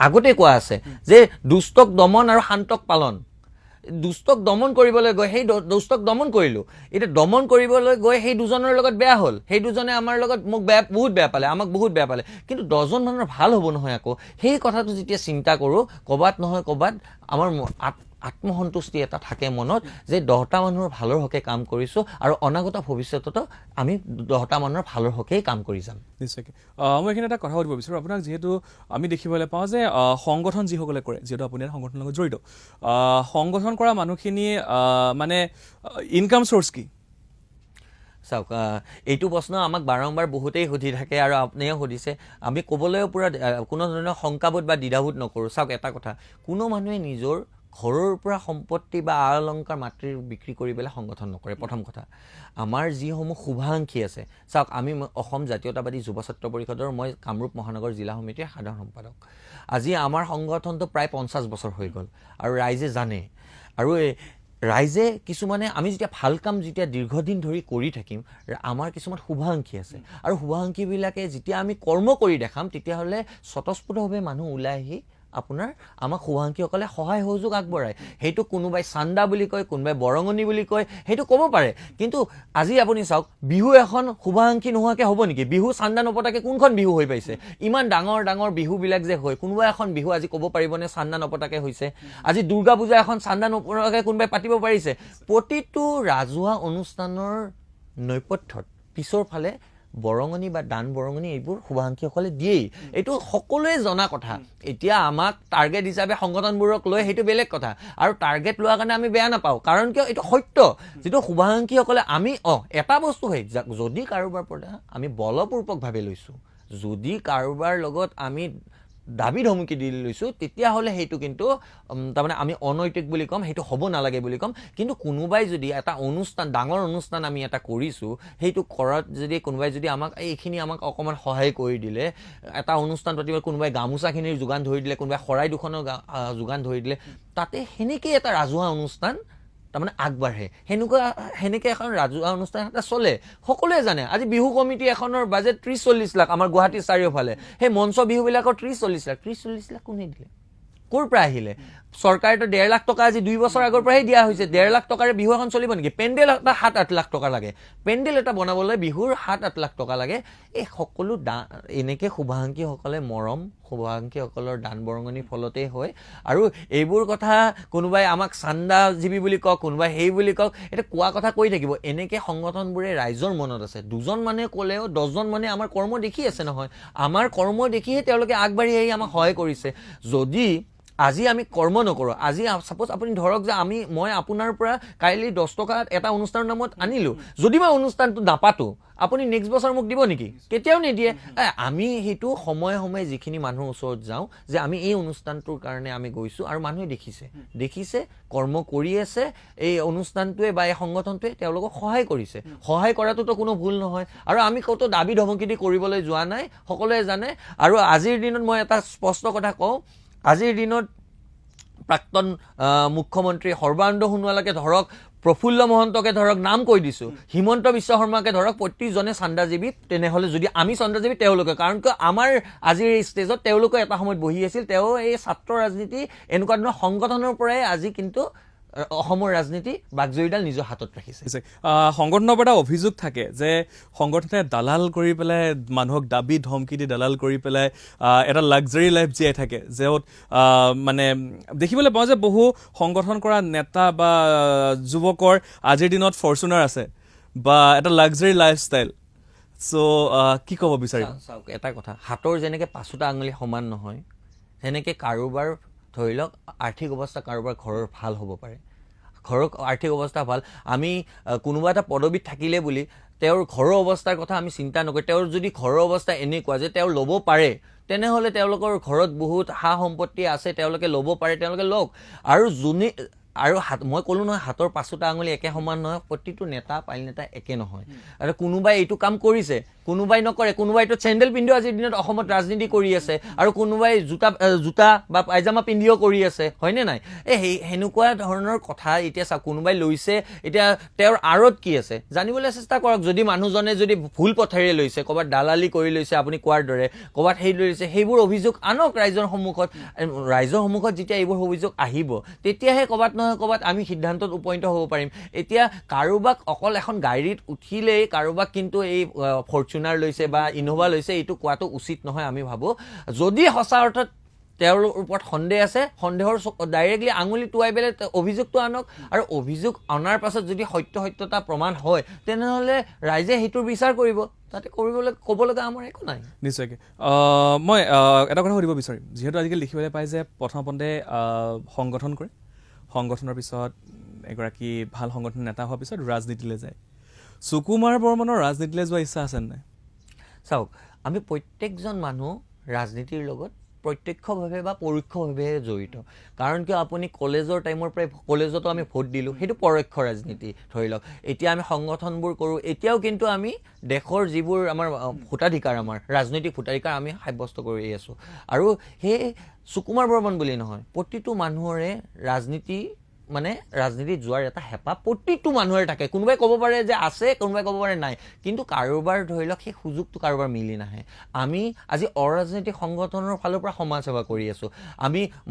আগতে কোৱা আছে যে দুষ্টক দমন আৰু শান্তক পালন দুষ্টক দমন কৰিবলৈ গৈ সেই দুষ্টক দমন কৰিলোঁ এতিয়া দমন কৰিবলৈ গৈ সেই 2জনৰ লগত বেয়া হ'ল সেই 2জনে আমাৰ লগত মোক বহুত বেয়া পালে আমাক বহুত বেয়া পালে কিন্তু 10জন মানুহৰ ভাল হ'ব নহয় আকৌ সেই কথাটো যেতিয়া চিন্তা কৰোঁ ক'ৰবাত নহয় ক'ৰবাত আমাৰ আত্মসন্তুষ্টি এটা থাকে মনত যে 10টা মানুহৰ ভালৰ হকে কাম কৰিছোঁ আৰু অনাগত ভৱিষ্যততো আমি 10টা মানুহৰ ভালৰ হকেই কাম কৰি যাম নিশ্চয়কৈ মই এইখিনি এটা কথা সুধিব বিচাৰোঁ আপোনাক যিহেতু আমি দেখিবলৈ পাওঁ যে সংগঠন যিসকলে কৰে যিহেতু আপুনি সংগঠনৰ লগত জড়িত সংগঠন কৰা মানুহখিনিয়ে মানে ইনকাম চ'ৰ্চ কি চাওক এইটো প্ৰশ্ন আমাক বাৰম্বাৰ বহুতেই সুধি থাকে আৰু আপুনিও সুধিছে আমি ক'বলৈও পূৰা কোনো ধৰণৰ শংকাবোধ বা দ্বিধাবোধ নকৰোঁ চাওক এটা কথা কোনো মানুহে নিজৰ ঘৰৰ পৰা সম্পত্তি বা আ অলংকাৰ মাটিৰ বিক্ৰী কৰি পেলাই সংগঠন নকৰে প্ৰথম কথা আমাৰ যিসমূহ শুভাকাংক্ষী আছে চাওক আমি অসম জাতীয়তাবাদী যুৱ ছাত্ৰ পৰিষদৰ মই কামৰূপ মহানগৰ জিলা সমিতিৰ সাধাৰণ সম্পাদক আজি আমাৰ সংগঠনটো প্ৰায় 50 বছৰ হৈ গ'ল আৰু ৰাইজে জানে আৰু ৰাইজে কিছুমানে আমি যেতিয়া ভাল কাম যেতিয়া দীৰ্ঘদিন ধৰি কৰি থাকিম আমাৰ কিছুমান শুভাকাংক্ষী আছে আৰু শুভাকাংক্ষীবিলাকে যেতিয়া আমি কৰ্ম কৰি দেখাম তেতিয়াহ'লে স্বতঃস্ফূৰ্তভাৱে মানুহ ওলাই আহি আপোনাৰ আমাক শুভাকাংক্ষীসকলে সহায় সহযোগ আগবঢ়ায় সেইটো কোনোবাই চান্দা বুলি কয় কোনোবাই বৰঙণি বুলি কয় সেইটো ক'ব পাৰে কিন্তু আজি আপুনি চাওক বিহু এখন শুভাকাংক্ষী নোহোৱাকৈ হ'ব নেকি বিহু চান্দা নপতাকৈ কোনখন বিহু হৈ পাইছে ইমান ডাঙৰ ডাঙৰ বিহুবিলাক যে হয় কোনোবা এখন বিহু আজি ক'ব পাৰিবনে চান্দা নপতাকৈ হৈছে আজি দুৰ্গা পূজা এখন চান্দা নপতাকৈ কোনোবাই পাতিব পাৰিছে প্ৰতিটো ৰাজহুৱা অনুষ্ঠানৰ নৈপথ্যত পিছৰ ফালে বৰঙণি বা দান বৰঙণি এইবোৰ শুভাকাংক্ষীসকলে দিয়েই এইটো সকলোৱে জনা কথা এতিয়া আমাক টাৰ্গেট হিচাপে সংগঠনবোৰক লৈ সেইটো বেলেগ কথা আৰু টাৰ্গেট লোৱাৰ কাৰণে আমি বেয়া নাপাওঁ কাৰণ কিয় এইটো সত্য যিটো শুভাকাংক্ষীসকলে আমি এটা বস্তু হয় যদি কাৰোবাৰ পৰা আমি বলপূৰ্বকভাৱে লৈছোঁ যদি কাৰোবাৰ লগত আমি দাবী ধমকি দি লৈছোঁ তেতিয়াহ'লে সেইটো কিন্তু তাৰমানে আমি অনৈতিক বুলি ক'ম, সেইটো হ'ব নালাগে বুলি ক'ম। কিন্তু কোনোবাই যদি এটা অনুষ্ঠান, ডাঙৰ অনুষ্ঠান আমি এটা কৰিছোঁ, সেইটো কৰাত যদি কোনোবাই যদি আমাক এইখিনি আমাক অকণমান সহায় কৰি দিলে, এটা অনুষ্ঠান পাতিব কোনোবাই গামোচাখিনিৰ যোগান ধৰি দিলে, কোনোবাই শৰাই দুখনৰ যোগান ধৰি দিলে, তাতে সেনেকেই এটা ৰাজহুৱা অনুষ্ঠান তাৰমানে আগবাঢ়ে। সেনেকৈ এখন ৰাজহুৱা অনুষ্ঠান এটা চলে। সকলোৱে জানে আজি বিহু কমিটি এখনৰ বাজেট 30-40 লাখ আমাৰ গুৱাহাটীৰ চাৰিওফালে। সেই মঞ্চ বিহুবিলাকৰ 30-40 লাখ। 30-40 লাখ কোনে দিলে? ক'ৰ পৰা আহিলে? চৰকাৰেতো 1.5 লাখ টকা আজি 2 বছৰ আগৰ পৰাহে দিয়া হৈছে। 1.5 লাখ টকাৰে বিহু এখন চলিব নেকি? পেণ্ডেল এটা 7-8 লাখ টকা লাগে। পেণ্ডেল এটা বনাবলৈ বিহুৰ 7-8 লাখ টকা লাগে। এই সকলো এনেকৈ শুভাকাংক্ষীসকলে মৰম, শুভাকাংক্ষীসকলৰ দান বৰঙণিৰ ফলতেই হয়। আৰু এইবোৰ কথা কোনোবাই আমাক চান্দাজীৱী বুলি কওক, কোনোবাই সেই বুলি কওক, এটা কোৱা কথা কৈ থাকিব। এনেকৈ সংগঠনবোৰে ৰাইজৰ মনত আছে। 2জন মানুহে ক'লেও 10জন মানুহে আমাৰ কৰ্ম দেখি আছে নহয়। আমাৰ কৰ্ম দেখিহে তেওঁলোকে আগবাঢ়ি আহি আমাক সহায় কৰিছে। যদি আজি আমি কৰ্ম নকৰোঁ, আজি ছাপ'জ আপুনি ধৰক যে মই আপোনাৰ পৰা কাইলৈ 10 টকা এটা অনুষ্ঠানৰ নামত আনিলোঁ, যদি মই অনুষ্ঠানটো নাপাতোঁ, আপুনি নেক্সট বছৰ মোক দিব নেকি? কেতিয়াও নিদিয়ে। আমি সেইটো সময়ে সময়ে যিখিনি মানুহৰ ওচৰত যাওঁ যে আমি এই অনুষ্ঠানটোৰ কাৰণে আমি গৈছোঁ আৰু মানুহে দেখিছে কৰ্ম কৰি আছে, এই অনুষ্ঠানটোৱে বা এই সংগঠনটোৱে তেওঁলোকক সহায় কৰিছে। সহায় কৰাটোতো কোনো ভুল নহয়। আৰু আমি ক'তো দাবী ধমকি দি কৰিবলৈ যোৱা নাই, সকলোৱে জানে। আৰু আজিৰ দিনত মই এটা স্পষ্ট কথা কওঁ, আজিৰ দিনত প্ৰাক্তন মুখ্যমন্ত্ৰী সৰ্বানন্দ সোণোৱালকে ধৰক, প্ৰফুল্ল মহন্তকে ধৰক, নাম কৈ দিছোঁ, হিমন্ত বিশ্ব শৰ্মাকে ধৰক, প্ৰতিজনে চান্দাজীৱী। তেনেহ'লে যদি আমি চান্দাজীৱী, তেওঁলোকে, কাৰণ কিয় আমাৰ আজিৰ এই ষ্টেজত তেওঁলোকে এটা সময়ত বহি আছিল। তেওঁ এই ছাত্ৰ ৰাজনীতি এনেকুৱা ধৰণৰ সংগঠনৰ পৰাই আজি কিন্তু অসমৰ ৰাজনীতি বাগজৰীডাল নিজৰ হাতত ৰাখিছে। সংগঠনৰ পৰা এটা অভিযোগ থাকে যে সংগঠনে দালাল কৰি পেলাই, মানুহক দাবী ধমকি দি দালাল কৰি পেলাই এটা লাক্সাৰী লাইফ জীয়াই থাকে, য'ত মানে দেখিবলৈ পাওঁ যে বহু সংগঠন কৰা নেতা বা যুৱকৰ আজিৰ দিনত ফৰ্চুনাৰ আছে বা এটা লাক্সাৰী লাইফষ্টাইল। চ' কি ক'ব বিচাৰিম? চাওক, এটা কথা, হাতৰ যেনেকৈ 5টা আঙুলি সমান নহয়, সেনেকৈ কাৰোবাৰ ধৰি লওক আৰ্থিক অৱস্থা কাৰোবাৰ ঘৰৰ ভাল হ'ব পাৰে। ঘৰৰ আৰ্থিক অৱস্থা ভাল, আমি কোনোবা এটা পদবীত থাকিলে বুলি তেওঁৰ ঘৰৰ অৱস্থাৰ কথা আমি চিন্তা নকৰি, তেওঁৰ যদি ঘৰৰ অৱস্থা এনেকুৱা যে তেওঁ ল'ব পাৰে, তেনেহ'লে তেওঁলোকৰ ঘৰত বহুত সা সম্পত্তি আছে, তেওঁলোকে ল'ব পাৰে, তেওঁলোকে লওক। আৰু মই ক'লোঁ নহয়, হাতৰ 5টা আঙুলি একে সমান নহয়। প্ৰতিটো নেতা পাইল নেতা একে নহয়। আৰু কোনোবাই এইটো কাম কৰিছে, কোনোবাই নকৰে। কোনোবাইতো চেণ্ডেল পিন্ধিও আজিৰ দিনত অসমত ৰাজনীতি কৰি আছে, আৰু কোনোবাই জোতা বা পায়জামা পিন্ধিও কৰি আছে, হয়নে নাই? সেনেকুৱা ধৰণৰ কথা। এতিয়া চাওক, কোনোবাই লৈছে, এতিয়া তেওঁৰ আঁৰত কি আছে জানিবলৈ চেষ্টা কৰক। যদি মানুহজনে যদি ভুল পথেৰে লৈছে, ক'ৰবাত দালালি কৰি লৈছে, আপুনি কোৱাৰ দৰে ক'ৰবাত সেই লৈছে, সেইবোৰ অভিযোগ আনক ৰাইজৰ সন্মুখত। ৰাইজৰ সন্মুখত যেতিয়া এইবোৰ অভিযোগ আহিব, তেতিয়াহে ক'ৰবাত নহয় ক'ৰবাত আমি সিদ্ধান্তত উপনীত হ'ব পাৰিম। এতিয়া কাৰোবাক অকল এখন গাড়ীত উঠিলেই কাৰোবাক কিন্তু এই ফৰ্চুনাৰ লৈছে বা ইন'ভা লৈছে, এইটো কোৱাটো উচিত নহয়। আমি ভাবোঁ যদি সঁচা অৰ্থত তেওঁৰ ওপৰত সন্দেহ আছে, সন্দেহৰ ডাইৰেক্টলি আঙুলি টুৱাই পেলাই অভিযোগটো আনক। আৰু অভিযোগ অনাৰ পাছত যদি সত্যতা প্ৰমাণ হয়, তেনেহ'লে ৰাইজে সেইটোৰ বিচাৰ কৰিব। তাতে ক'ব লগা আমাৰ একো নাই। নিশ্চয়কৈ। মই এটা কথা সুধিব বিচাৰিম, যিহেতু আজিকালি দেখিবলৈ পাই যে প্ৰথমতে সংগঠন কৰে, সংগঠনৰ পিছত এগৰাকী ভাল সংগঠনৰ নেতা হোৱাৰ পিছত ৰাজনীতিলৈ যায়। সুকুমাৰ বৰ্মনৰ ৰাজনীতিলৈ যোৱা ইচ্ছা আছে নাই? চাওক, আমি প্ৰত্যেকজন মানুহ ৰাজনীতিৰ লগত প্ৰত্যক্ষভাৱে বা পৰোক্ষভাৱে জড়িত। কাৰণ কিয়, আপুনি কলেজৰ টাইমৰ পৰাই, কলেজতো আমি ভোট দিলোঁ, সেইটো পৰোক্ষ ৰাজনীতি ধৰি লওক। এতিয়া আমি সংগঠনবোৰ কৰোঁ, এতিয়াও কিন্তু আমি দেশৰ যিবোৰ আমাৰ ভোটাধিকাৰ, আমাৰ ৰাজনৈতিক ভোটাধিকাৰ আমি সাব্যস্ত কৰি আছোঁ। আৰু সেই সুকুমাৰ বৰ্মন বুলি নহয়, প্ৰতিটো মানুহৰে ৰাজনীতিত যোৱাৰ এটা হেঁপাহ প্ৰতিটো মানুহৰে থাকে। কোনোবাই ক'ব পাৰে যে আছে, কোনোবাই ক'ব পাৰে নাই, কিন্তু কাৰোবাৰ ধৰি লওক সেই সুযোগটো কাৰোবাৰ মিলি নাহে। আমি আজি অৰাজনৈতিক সংগঠনৰ ফালৰ পৰা সমাজ সেৱা কৰি আছোঁ।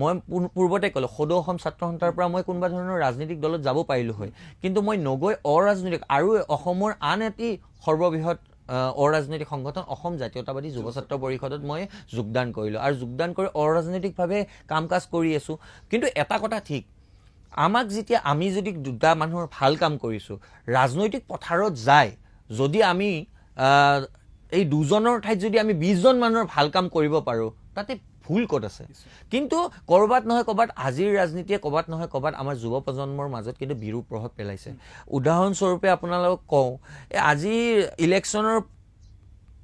মই পূৰ্বতে ক'লোঁ, সদৌ অসম ছাত্ৰ সন্থাৰ পৰা মই কোনোবা ধৰণৰ ৰাজনৈতিক দলত যাব পাৰিলোঁ হয়, কিন্তু মই নগৈ অৰাজনৈতিক আৰু অসমৰ আন এটি সৰ্ববৃহৎ অৰাজনৈতিক সংগঠন অসম জাতীয়তাবাদী যুৱ ছাত্ৰ পৰিষদত মই যোগদান কৰিলোঁ। আৰু যোগদান কৰি অৰাজনৈতিকভাৱে কাম কাজ কৰি আছোঁ। কিন্তু এটা কথা ঠিক, আমি যদি দুটা মানুহৰ ভাল কাম কৰিছোঁ, ৰাজনৈতিক পথাৰত যায় যদি আমি এই 2জনৰ ঠাইত যদি আমি 20জন মানুহৰ ভাল কাম কৰিব পাৰোঁ, তাতে ভুল ক'ত আছে? কিন্তু ক'ৰবাত নহয় ক'ৰবাত আজিৰ ৰাজনীতিয়ে ক'ৰবাত নহয় ক'ৰবাত আমাৰ যুৱ প্ৰজন্মৰ মাজত কিন্তু বিৰূপ প্ৰভাৱ পেলাইছে। উদাহৰণস্বৰূপে আপোনালোকক কওঁ, আজিৰ ইলেকশ্যনৰ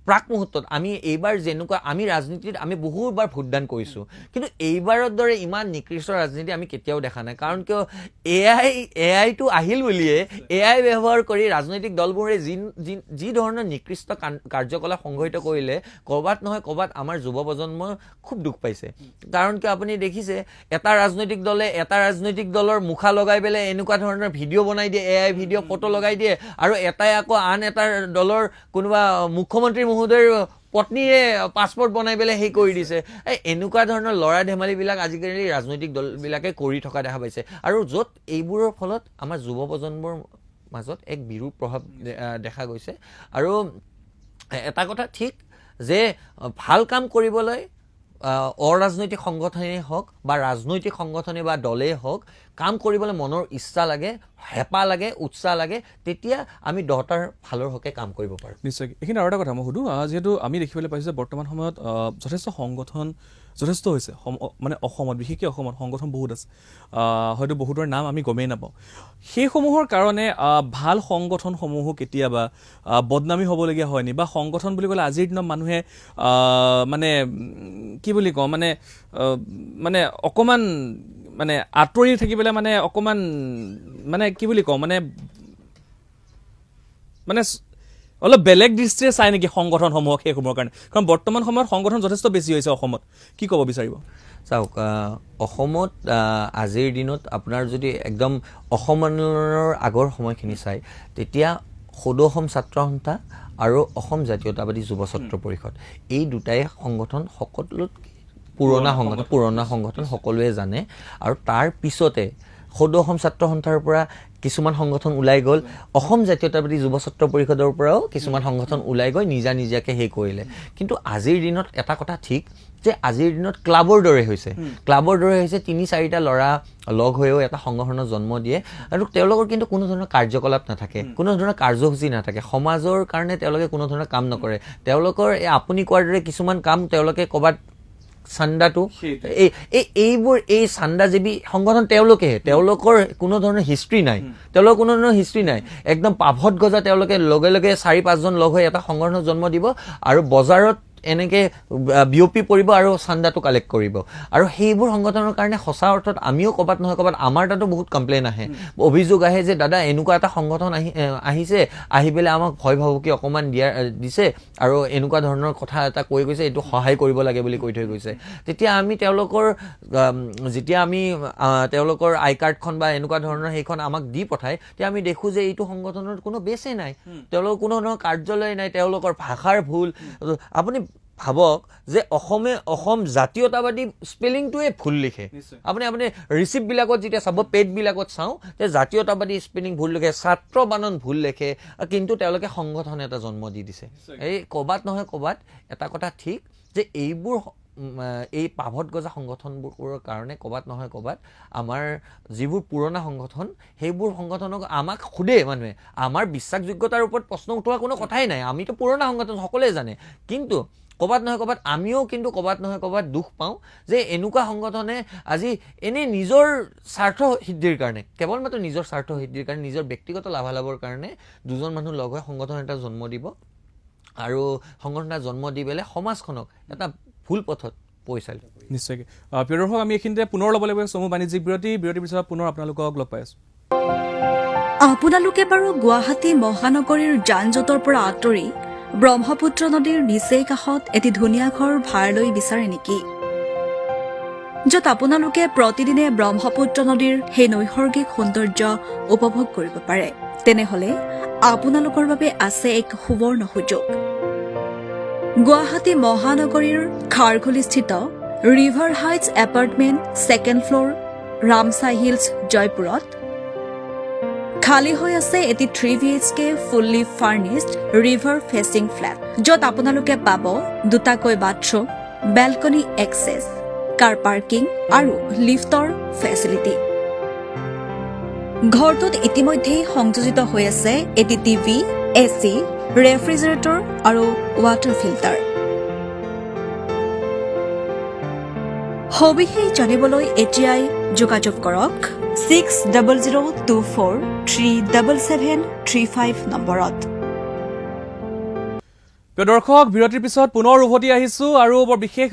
প্ৰাক মুহূৰ্তত আমি এইবাৰ যেনেকুৱা আমি ৰাজনীতিত আমি বহুবাৰ ভোটদান কৰিছোঁ, কিন্তু এইবাৰৰ দৰে ইমান নিকৃষ্ট ৰাজনীতি আমি কেতিয়াও দেখা নাই। কাৰণ কিয় এআইটো আহিল বুলিয়ে এআই ব্যৱহাৰ কৰি ৰাজনৈতিক দলবোৰে যি ধৰণৰ নিকৃষ্ট কাৰ্যকলাপ সংঘটিত কৰিলে ক'ৰবাত নহয় ক'ৰবাত আমাৰ যুৱ প্ৰজন্মৰ খুব দুখ পাইছে। কাৰণ কিয় আপুনি দেখিছে এটা ৰাজনৈতিক দলে এটা ৰাজনৈতিক দলৰ মুখা লগাই পেলাই এনেকুৱা ধৰণৰ ভিডিঅ' বনাই দিয়ে, এআই ভিডিঅ' ফটো লগাই দিয়ে, আৰু এটাই আকৌ আন এটা দলৰ কোনোবা মুখ্যমন্ত্ৰী মহোদয়ৰ পত্নীয়ে পাছপৰ্ট বনাই পেলাই সেই কৰি দিছে। এনেকুৱা ধৰণৰ ল'ৰা ধেমালিবিলাক আজিকালি ৰাজনৈতিক দলবিলাকে কৰি থকা দেখা পাইছে, আৰু য'ত এইবোৰৰ ফলত আমাৰ যুৱ প্ৰজন্মৰ মাজত এক বিৰূপ প্ৰভাৱ দেখা গৈছে। আৰু এটা কথা ঠিক যে ভাল কাম কৰিবলৈ অৰাজনৈতিক সংগঠনেই হওক বা ৰাজনৈতিক সংগঠনে বা দলেই হওক কাম কৰিবলৈ মনৰ ইচ্ছা লাগে, হেঁপাহ লাগে, উৎসাহ লাগে, তেতিয়া আমি দহটাৰ ফালৰ হকে কাম কৰিব পাৰোঁ। নিশ্চয়। এইখিনি আৰু এটা কথা মই সুধোঁ, যিহেতু আমি দেখিবলৈ পাইছোঁ যে বৰ্তমান সময়ত যথেষ্ট সংগঠন যথেষ্ট হৈছে, মানে অসমত বিশেষকৈ অসমত সংগঠন বহুত আছে, হয়তো বহুতৰ নাম আমি গমেই নাপাওঁ। সেইসমূহৰ কাৰণে ভাল সংগঠনসমূহো কেতিয়াবা বদনামী হ'বলগীয়া হয়নি? বা সংগঠন বুলি ক'লে আজিৰ দিনত মানুহে মানে কি বুলি কওঁ, মানে অকণমান মানে আঁতৰি থাকিবলৈ মানে অকণমান মানে কি বুলি কওঁ, মানে অলপ বেলেগ দৃষ্টিৰে চাই নেকি সংগঠনসমূহক সেইসমূহৰ কাৰণে? কাৰণ বৰ্তমান সময়ত সংগঠন যথেষ্ট বেছি হৈছে অসমত, কি ক'ব বিচাৰিব? চাওক, অসমত আজিৰ দিনত আপোনাৰ যদি একদম অসম আন্দোলনৰ আগৰ সময়খিনি চাই, তেতিয়া সদৌ অসম ছাত্ৰ সন্থা আৰু অসম জাতীয়তাবাদী যুৱ ছাত্ৰ পৰিষদ, এই দুটাই সংগঠন সকলোতকৈ পুৰণা সংগঠন সকলোৱে জানে। আৰু তাৰ পিছতে সদৌ অসম ছাত্ৰ সন্থাৰ পৰা কিছুমান সংগঠন ওলাই গ'ল, অসম জাতীয়তাবাদী যুৱ ছাত্ৰ পৰিষদৰ পৰাও কিছুমান সংগঠন ওলাই গৈ নিজাকে সেই কৰিলে। কিন্তু আজিৰ দিনত এটা কথা ঠিক যে আজিৰ দিনত ক্লাবৰ দৰে হৈছে ৩-৪টা ল'ৰা লগ হৈও এটা সংগঠনৰ জন্ম দিয়ে, আৰু তেওঁলোকৰ কিন্তু কোনো ধৰণৰ কাৰ্যকলাপ নাথাকে, কোনো ধৰণৰ কাৰ্যসূচী নাথাকে, সমাজৰ কাৰণে তেওঁলোকে কোনো ধৰণৰ কাম নকৰে। তেওঁলোকৰ আপুনি কোৱাৰ দৰে কিছুমান কাম তেওঁলোকে ক'ৰবাত চান্দাটো এই চান্দাজীৱী সংগঠন তেওঁলোকৰ কোনো ধৰণৰ হিষ্ট্ৰী নাই, একদম পাভত গজা তেওঁলোকে লগে 4-5জন লগ হৈ এটা সংগঠনৰ জন্ম দিব আৰু বজাৰত এনেকৈ বিয়পি পৰিব আৰু চান্দাটো কালেক্ট কৰিব। আৰু সেইবোৰ সংগঠনৰ কাৰণে সঁচা অৰ্থত আমিও ক'ৰবাত নহয় ক'ৰবাত আমাৰ তাতো বহুত কমপ্লেইন আহে, অভিযোগ আহে যে দাদা এনেকুৱা এটা সংগঠন আহিছে, আহি পেলাই আমাক ভয় ভাবুকি অকণমান দিছে আৰু এনেকুৱা ধৰণৰ কথা এটা কৈ গৈছে, এইটো সহায় কৰিব লাগে বুলি কৈ থৈ গৈছে। তেতিয়া আমি তেওঁলোকৰ আই কাৰ্ডখন বা এনেকুৱা ধৰণৰ সেইখন আমাক দি পঠায়, তেতিয়া আমি দেখোঁ যে এইটো সংগঠনৰ কোনো বেছেই নাই, তেওঁলোকৰ কোনো ধৰণৰ কাৰ্যালয় নাই, তেওঁলোকৰ ভাষাৰ ভুল। আপুনি ভাবক যে অসম জাতীয়তাবাদী স্পেলিংটোৱে ভুল লিখে। আপুনি ৰিচিপ্টবিলাকত যেতিয়া চাব, পেডবিলাকত চাওঁ যে জাতীয়তাবাদী স্পেলিং ভুল লিখে, ছাত্ৰ বানন ভুল লিখে, কিন্তু তেওঁলোকে সংগঠন এটা জন্ম দি দিছে। এই ক'ৰবাত নহয় ক'ৰবাত এটা কথা ঠিক যে এই পাভত গজা সংগঠনবোৰৰ কাৰণে ক'ৰবাত নহয় ক'ৰবাত আমাৰ যিবোৰ পুৰণা সংগঠন, সেইবোৰ সংগঠনক আমাক সোধে মানুহে, আমাৰ বিশ্বাসযোগ্যতাৰ ওপৰত প্ৰশ্ন উঠোৱা কোনো কথাই নাই, আমিতো পুৰণা সংগঠন সকলোৱে জানে। কিন্তু ক'ৰবাত নহয় ক'ৰবাত আমিও কিন্তু ক'ৰবাত নহয় ক'ৰবাত দুখ পাওঁ যে এনেকুৱা সংগঠনে আজি এনেই নিজৰ স্বাৰ্থ সিদ্ধিৰ কাৰণে, কেৱল মাত্ৰ নিজৰ স্বাৰ্থ সিদ্ধিৰ কাৰণে, নিজৰ ব্যক্তিগত লাভালাভৰ কাৰণে দুজন মানুহ লগ হৈ সংগঠন এটা জন্ম দিব, আৰু সংগঠন এটা জন্ম দি পেলাই সমাজখনক এটা ভুল পথত পৰিচালিত কৰিব। নিশ্চয়কৈ। প্ৰিয় দৰ্শক, আমি এইখিনিতে পুনৰ ল'ব লাগিব চমু বাণিজ্যিক বিৰতিৰ পিছত পুনৰ আপোনালোকক লগ পাই আছোঁ। আপোনালোকে বাৰু গুৱাহাটী মহানগৰীৰ যান জঁটৰ পৰা আঁতৰি ব্ৰহ্মপুত্ৰ নদীৰ নিচেই কাষত এটি ধুনীয়া ঘৰ ভাড়ালৈ বিচাৰে নেকি, য'ত আপোনালোকে প্ৰতিদিনে ব্ৰহ্মপুত্ৰ নদীৰ সেই নৈসৰ্গিক সৌন্দৰ্য উপভোগ কৰিব পাৰে? তেনেহলে আপোনালোকৰ বাবে আছে এক সুবৰ্ণ সুযোগ। গুৱাহাটী মহানগৰীৰ খাৰঘুলিস্থিত river heights apartment 2nd floor, Ramsai hills, জয়পুৰত খালী হৈ আছে এটি 3 BHK fully furnished river facing flat, য'ত আপোনালোকে পাব দুটাকৈ bathroom, balcony access, car parking আৰু লিফ্টৰ ফেচিলিটি। ঘৰটোত ইতিমধ্যেই সংযোজিত হৈ আছে এটি টিভি, AC, ৰেফ্ৰিজাৰেটৰ আৰু ৱাটাৰ ফিল্টাৰ। সবিশেষ জানিবলৈ এতিয়াই যোগাযোগ কৰক 6002437735 নম্বৰত। প্ৰিয় দৰ্শক, বিৰতিৰ পিছত পুনৰ উভতি আহিছোঁ আৰু বৰ বিশেষ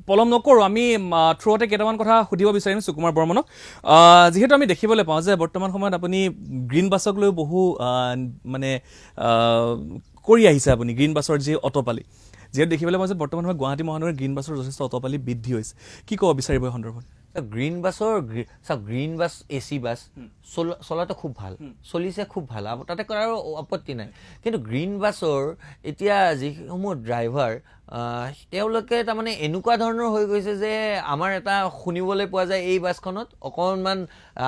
পলম নকৰোঁ, আমি থ্ৰুতে কেইটামান কথা সুধিব বিচাৰিম সুকুমাৰ বৰ্মনক। যিহেতু আমি দেখিবলৈ পাওঁ যে বৰ্তমান সময়ত আপুনি গ্ৰীণ বাছক লৈ বহু মানে কৰি আহিছে আপুনি গ্ৰীণ বাছৰ যি অটপালি, যিহেতু দেখিবলৈ পাওঁ যে বৰ্তমান সময়ত গুৱাহাটী মহানগৰীৰ গ্ৰীণ বাছৰ যথেষ্ট অটপালি বৃদ্ধি হৈছে, কি ক'ব বিচাৰিব এই সন্দৰ্ভত? গ্ৰীণ বাছৰ গ্ৰীণ বাছ AC বাছ চলাটো খুব ভাল, চলিছে খুব ভাল, তাতে কৰাৰ আপত্তি নাই। কিন্তু গ্ৰীণ বাছৰ এতিয়া যিসমূহ ড্ৰাইভাৰ তেওঁলোকে তাৰমানে এনেকুৱা ধৰণৰ হৈ গৈছে যে আমাৰ এটা শুনিবলৈ পোৱা যায় এই বাছখনত অকণমান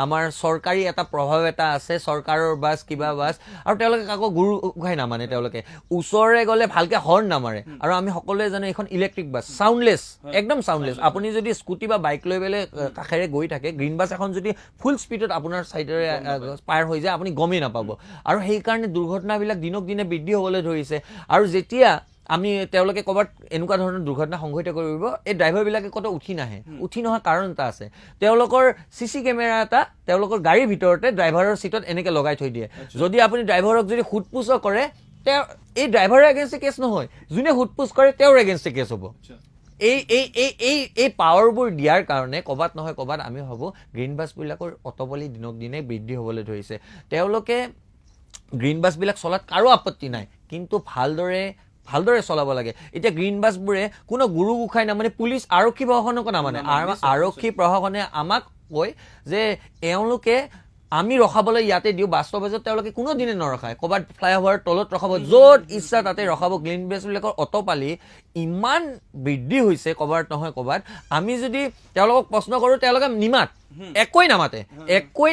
আমাৰ চৰকাৰী এটা প্ৰভাৱ এটা আছে, চৰকাৰৰ বাছ কিবা বাছ, আৰু তেওঁলোকে কাকো গুৰু উঘাই নামানে, তেওঁলোকে ওচৰৰে গ'লে ভালকৈ হৰ্ণ নামাৰে। আৰু আমি সকলোৱে জানো এইখন ইলেক্ট্ৰিক বাছ, চাউণ্ডলেছ, একদম চাউণ্ডলেছ। আপুনি যদি স্কুটি বা বাইক লৈ পেলাই কাষেৰে গৈ থাকে, গ্ৰীণ বাছ এখন যদি ফুল স্পীডত আপোনাৰ ছাইডেৰে পাৰ হৈ যায় আপুনি গমেই নাপাব। আৰু সেইকাৰণে দুৰ্ঘটনাবিলাক দিনক দিনে বৃদ্ধি হ'বলৈ ধৰিছে। আৰু যেতিয়া তেওঁলোকে ক'ৰবাত এনেকুৱা ধৰণৰ দুৰ্ঘটনা সংঘটিত কৰিব, এই ড্ৰাইভাৰবিলাকে ক'তো উঠি নাহে। উঠি নোহোৱা কাৰণ এটা আছে, তেওঁলোকৰ CC কেমেৰা এটা তেওঁলোকৰ গাড়ীৰ ভিতৰতে ড্ৰাইভাৰৰ ছিটত এনেকৈ লগাই থৈ দিয়ে। যদি আপুনি ড্ৰাইভাৰক যদি সোধপোছ কৰে, এই ড্ৰাইভাৰৰ এগেইনষ্টে কেছ নহয়, যোনে সোধপোছ কৰে তেওঁৰ এগেইনষ্টে কেছ হ'ব। এই পাৱাৰবোৰ দিয়াৰ কাৰণে ক'ৰবাত নহয় ক'ৰবাত আমি ভাবোঁ গ্ৰীণ বাছবিলাকৰ অটপালি দিনক দিনে বৃদ্ধি হ'বলৈ ধৰিছে। তেওঁলোকে গ্ৰীণ বাছবিলাক চলাত কাৰো আপত্তি নাই, কিন্তু ভালদৰে চলাব লাগে। এতিয়া গ্ৰীণ বাছবোৰে কোনো গুৰু গোসাঁই নামানে, পুলিচ আৰক্ষী প্ৰশাসনকো নামানে। আৰক্ষী প্ৰশাসনে আমাক কয় যে এওঁলোকে আমি ৰখাবলৈ ইয়াতে দিওঁ, বাস্তৱত তেওঁলোকে কোনোদিনে নৰখায়, ক'ৰবাত ফ্লাইঅভাৰৰ তলত ৰখাব, য'ত ইচ্ছা তাতে ৰখাব। গ্ৰীণ বাছবিলাকৰ অটপালি ইমান বৃদ্ধি হৈছে ক'ৰবাত নহয় ক'ৰবাত। আমি যদি তেওঁলোকক প্ৰশ্ন কৰোঁ, তেওঁলোকে একোৱেই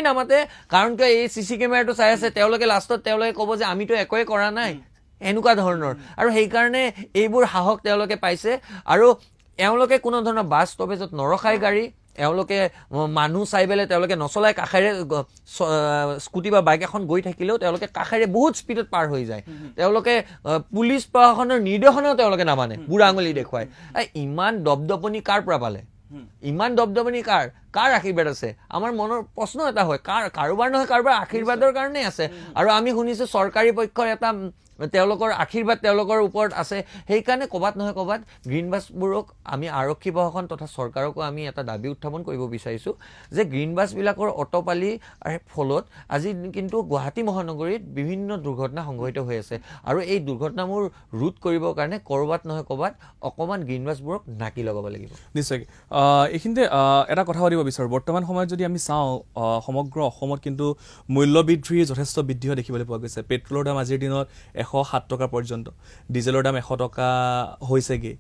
নামাতে। কাৰণ কিয় এই CC কেমেৰাটো চাই আছে, তেওঁলোকে লাষ্টত ক'ব যে আমিতো একোৱেই কৰা নাই, এনেকুৱা ধৰণৰ। আৰু সেইকাৰণে এইবোৰ সাহস তেওঁলোকে পাইছে। আৰু এওঁলোকে কোনো ধৰণৰ বাছ ষ্টপেজত নৰখায় গাড়ী, এওঁলোকে মানুহ চাই পেলাই তেওঁলোকে নচলাই, কাষেৰে স্কুটি বা বাইক এখন গৈ থাকিলেও তেওঁলোকে কাষেৰে বহুত স্পীডত পাৰ হৈ যায়। তেওঁলোকে পুলিচ প্ৰশাসনৰ নিৰ্দেশনাও তেওঁলোকে নামানে, বুঢ়া আঙুলি দেখুৱাই। ইমান দপদপনি কাৰ পৰা পালে? ইমান দপদপনি কাৰ আশীৰ্বাদ আছে? আমাৰ মনৰ প্ৰশ্ন এটা হয়, কাৰোবাৰ নহয় কাৰোবাৰ আশীৰ্বাদৰ কাৰণে আছে। আৰু আমি শুনিছোঁ চৰকাৰী পক্ষৰ এটা তেওঁলোকৰ আশীৰ্বাদ তেওঁলোকৰ ওপৰত আছে। সেইকাৰণে ক'ৰবাত নহয় ক'ৰবাত গ্ৰীণ বাছবোৰক আমি আৰক্ষী প্ৰশাসন তথা চৰকাৰকো আমি এটা দাবী উত্থাপন কৰিব বিচাৰিছোঁ যে গ্ৰীণ বাছবিলাকৰ অটপালিৰ ফলত আজি কিন্তু গুৱাহাটী মহানগৰীত বিভিন্ন দুৰ্ঘটনা সংঘটিত হৈ আছে। আৰু এই দুৰ্ঘটনাবোৰ ৰোধ কৰিবৰ কাৰণে ক'ৰবাত নহয় ক'ৰবাত অকণমান গ্ৰীণ বাছবোৰক নাকি লগাব লাগিব। নিশ্চয়কৈ এইখিনিতে এটা কথা সুধিব বিচাৰোঁ, বৰ্তমান সময়ত যদি আমি চাওঁ সমগ্ৰ অসমত কিন্তু মূল্যবৃদ্ধিৰ যথেষ্ট বৃদ্ধি হোৱা দেখিবলৈ পোৱা গৈছে। পেট্ৰলৰ দাম আজিৰ দিনত 107 টকা পৰ্যন্ত, ডিজেলৰ দাম 100 টকা হৈছেগৈ।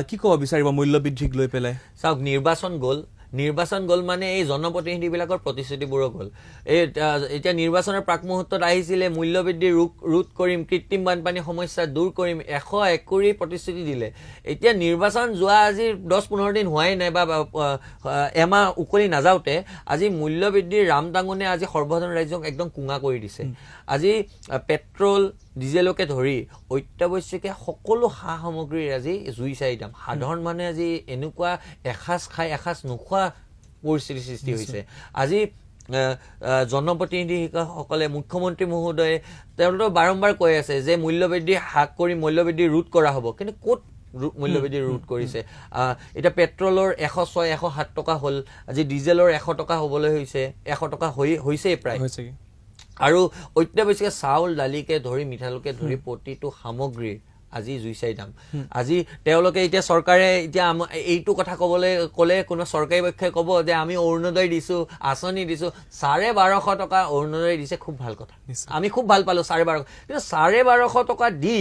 কি ক'ব বিচাৰিব মূল্যবৃদ্ধিক লৈ পেলাই? চাওক, নিৰ্বাচন গ'ল মানে এই জনপ্ৰতিনিধিবিলাকৰ প্ৰতিশ্ৰুতিবোৰো গ'ল। এতিয়া নিৰ্বাচনৰ প্ৰাক মুহূৰ্তত আহিছিলে মূল্যবৃদ্ধি ৰোধ কৰিম, কৃত্ৰিম বানপানী সমস্যা দূৰ কৰিম, 101 প্ৰতিশ্ৰুতি দিলে। এতিয়া নিৰ্বাচন যোৱা আজি 10-15 দিন হোৱাই নাই বা এমাহ উকলি নাযাওঁতে আজি মূল্যবৃদ্ধিৰ ৰামটাঙনে আজি সৰ্বসাধাৰণ ৰাইজক একদম কোঙা কৰি দিছে। আজি পেট্ৰল ডিজেলকে ধৰি অত্যাৱশ্যকীয় সকলো সা সামগ্ৰীৰ আজি জুই চাই দাম। সাধাৰণ মানুহে আজি এনেকুৱা এসাঁজ খাই এসাঁজ নোখোৱা পৰিস্থিতিৰ সৃষ্টি হৈছে। আজি জনপ্ৰতিনিধিসকলে, মুখ্যমন্ত্ৰী মহোদয়ে তেওঁলোকে বাৰম্বাৰ কৈ আছে যে মূল্যবৃদ্ধি হ্ৰাস কৰি মূল্যবৃদ্ধি ৰোধ কৰা হ'ব, কিন্তু ক'ত মূল্যবৃদ্ধি ৰোধ কৰিছে? এতিয়া পেট্ৰলৰ 106-107 টকা হ'ল, আজি ডিজেলৰ 100 টকা হ'বলৈ হৈছে, 100 টকা হৈছেই প্ৰায়। আৰু অত্যাৱশ্যকীয় চাউল দালিকে ধৰি মিঠালকে ধৰি প্ৰতিটো সামগ্ৰীৰ আজি জুই চাই দাম। আজি তেওঁলোকে এতিয়া চৰকাৰে এতিয়া এইটো কথা ক'লে কোনো চৰকাৰী পক্ষই ক'ব যে আমি অৰুণোদয় দিছোঁ, আঁচনি দিছোঁ। 1250 টকা অৰুণোদয় দিছে, খুব ভাল কথা, আমি খুব ভাল পালোঁ 1250। কিন্তু 1250 টকা দি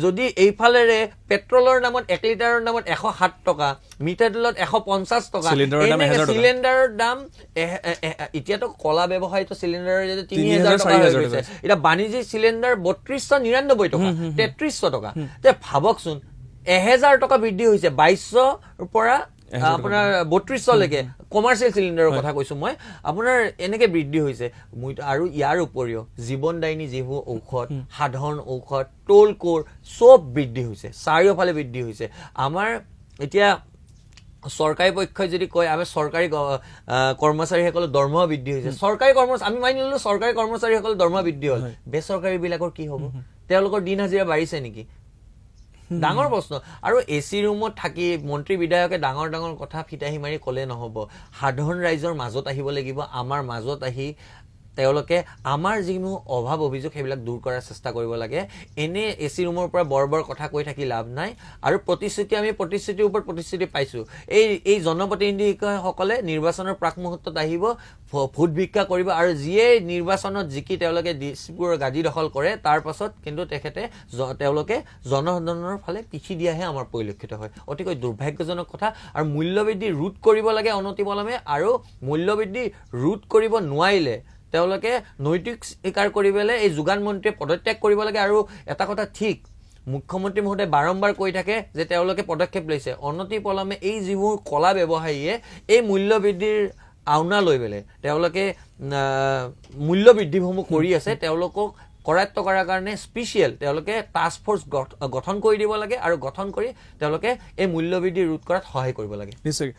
যদি এইফালেৰে পেট্ৰলৰ নামত 1 লিটাৰৰ নামত 107 টকা, মিঠাতেলত 150 টকা, চিলিণ্ডাৰৰ দাম এতিয়াতো কলা ব্যৱসায়িত চিলিণ্ডাৰৰ 3000 টকা হৈ গৈছে। এতিয়া বাণিজ্যিক চিলিণ্ডাৰ 3299 টকা, 3300 টকা। তে ভাবকচোন, 1000 টকা বৃদ্ধি হৈছে, 2200ৰ পৰা আপোনাৰ 3200লৈকে। কমাৰ্চিয়েল চিলিণ্ডাৰৰ কথা কৈছোঁ মই, আপোনাৰ এনেকৈ বৃদ্ধি হৈছে। আৰু ইয়াৰ উপৰিও জীৱনদায়িনী যিবোৰ ঔষধ, সাধাৰণ ঔষধ, টোল কোৰ চব বৃদ্ধি হৈছে, চাৰিওফালে বৃদ্ধি হৈছে। আমাৰ এতিয়া চৰকাৰী পক্ষই যদি কয় আমি চৰকাৰী কৰ্মচাৰীসকলৰ দৰমহা বৃদ্ধি হৈছে, চৰকাৰী আমি মানি ল'লোঁ চৰকাৰী কৰ্মচাৰীসকলৰ দৰমহা বৃদ্ধি হ'ল, বেচৰকাৰীবিলাকৰ কি হ'ব? তেওঁলোকৰ দিন হাজিৰা বাঢ়িছে নেকি? ডাঙৰ প্ৰশ্ন। আৰু AC ৰুমত থাকি মন্ত্ৰী বিধায়কে ডাঙৰ ডাঙৰ কথা ফিতাহি মাৰি ক'লে নহ'ব। সাধাৰণ ৰাইজৰ মাজত আহিব লাগিব, আমাৰ মাজত আহি তেওঁলোকে আমাৰ যিকোনো অভাৱ অভিযোগ সেইবিলাক দূৰ কৰাৰ চেষ্টা কৰিব লাগে। এনে AC ৰুমৰ পৰা বৰ কথা কৈ থাকি লাভ নাই। আৰু আমি প্ৰতিশ্ৰুতিৰ ওপৰত প্ৰতিশ্ৰুতি পাইছোঁ। এই জনপ্ৰতিনিধিসকলে নিৰ্বাচনৰ প্ৰাক মুহূৰ্তত আহিব, ভোট ভিক্ষা কৰিব, আৰু যিয়ে নিৰ্বাচনত জিকি তেওঁলোকে ডিচিপুৰৰ গাদী দখল কৰে, তাৰ পাছত কিন্তু তেওঁলোকে জনসাধাৰণৰ ফালে পিঠি দিয়াহে আমাৰ পৰিলক্ষিত হয়। অতিকৈ দুৰ্ভাগ্যজনক কথা। আৰু মূল্যবৃদ্ধি ৰোধ কৰিব লাগে অনতিপলমে, আৰু মূল্যবৃদ্ধি ৰোধ কৰিব নোৱাৰিলে তেওঁলোকে নৈতিক স্বীকাৰ কৰি পেলাই এই যোগান মন্ত্ৰীয়ে পদত্যাগ কৰিব লাগে। আৰু এটা কথা ঠিক, মুখ্যমন্ত্ৰী মহোদয়ে বাৰম্বাৰ কৈ থাকে যে তেওঁলোকে পদক্ষেপ লৈছে। অনতিপলমে এই যিবোৰ কলা ব্যৱসায়ীয়ে এই মূল্যবৃদ্ধিৰ আওনা লৈ পেলাই তেওঁলোকে মূল্যবৃদ্ধিসমূহ কৰি আছে, তেওঁলোকক কৰায়ত্ব কৰাৰ কাৰণে স্পেচিয়েল তেওঁলোকে টাস্ক ফ'ৰ্চ গঠন কৰি দিব লাগে, আৰু গঠন কৰি তেওঁলোকে এই মূল্যবৃদ্ধি ৰোধ কৰাত সহায় কৰিব লাগে। নিশ্চয়।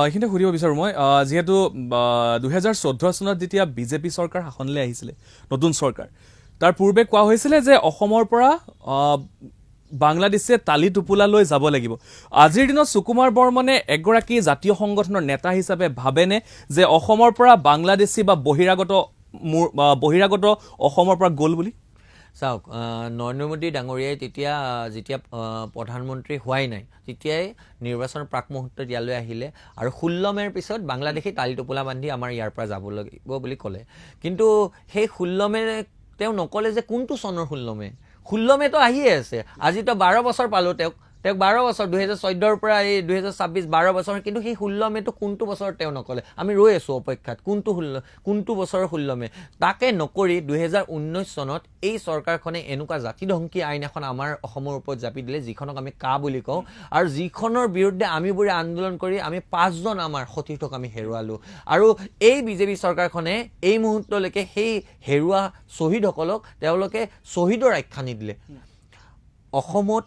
এইখিনিতে সুধিব বিচাৰোঁ মই, যিহেতু 2014 চনত যেতিয়া বিজেপি চৰকাৰ শাসনলৈ আহিছিলে, নতুন চৰকাৰ, তাৰ পূৰ্বে কোৱা হৈছিলে যে অসমৰ পৰা বাংলাদেশে তালি টোপোলালৈ যাব লাগিব। আজিৰ দিনত সুকুমাৰ বৰ্মনে এগৰাকী জাতীয় সংগঠনৰ নেতা হিচাপে ভাবেনে যে অসমৰ পৰা বাংলাদেশী বা বহিৰাগত অসমৰ পৰা গ'ল বুলি? চাওক, নৰেন্দ্ৰ মোদী ডাঙৰীয়াই যেতিয়া প্ৰধানমন্ত্ৰী হোৱাই নাই তেতিয়াই নিৰ্বাচনৰ প্ৰাক মুহূৰ্তত ইয়ালৈ আহিলে, আৰু 16 মেৰ পিছত বাংলাদেশী তালি টোপোলা বান্ধি আমাৰ ইয়াৰ পৰা যাব লাগিব বুলি ক'লে। কিন্তু সেই 16 মে তেওঁ নক'লে যে কোনটো চনৰ 16 মে। 16 মেতো আহিয়ে আছে। আজিতো 12 বছৰ পালোঁ তেওঁক 12 বছৰ, 2014 পৰা এই 2026 12 বছৰ। কিন্তু সেই 16 মেটো কোনটো বছৰ তেওঁ নক'লে। আমি ৰৈ আছোঁ অপেক্ষাত কোনটো বছৰৰ 16 মে। তাকে নকৰি 2019 চনত এই চৰকাৰখনে এনেকুৱা জাতিধ্বংসী আইন এখন আমাৰ অসমৰ ওপৰত জাপি দিলে, যিখনক আমি কা বুলি কওঁ, আৰু যিখনৰ বিৰুদ্ধে আমিবোৰে আন্দোলন কৰি আমি 5জন আমাৰ সতীৰ্থক আমি হেৰুৱালোঁ। আৰু এই বিজেপি চৰকাৰখনে এই মুহূৰ্তলৈকে সেই হেৰুৱা শ্বহীদসকলক তেওঁলোকে শ্বহীদৰ আখ্যা নিদিলে। অসমত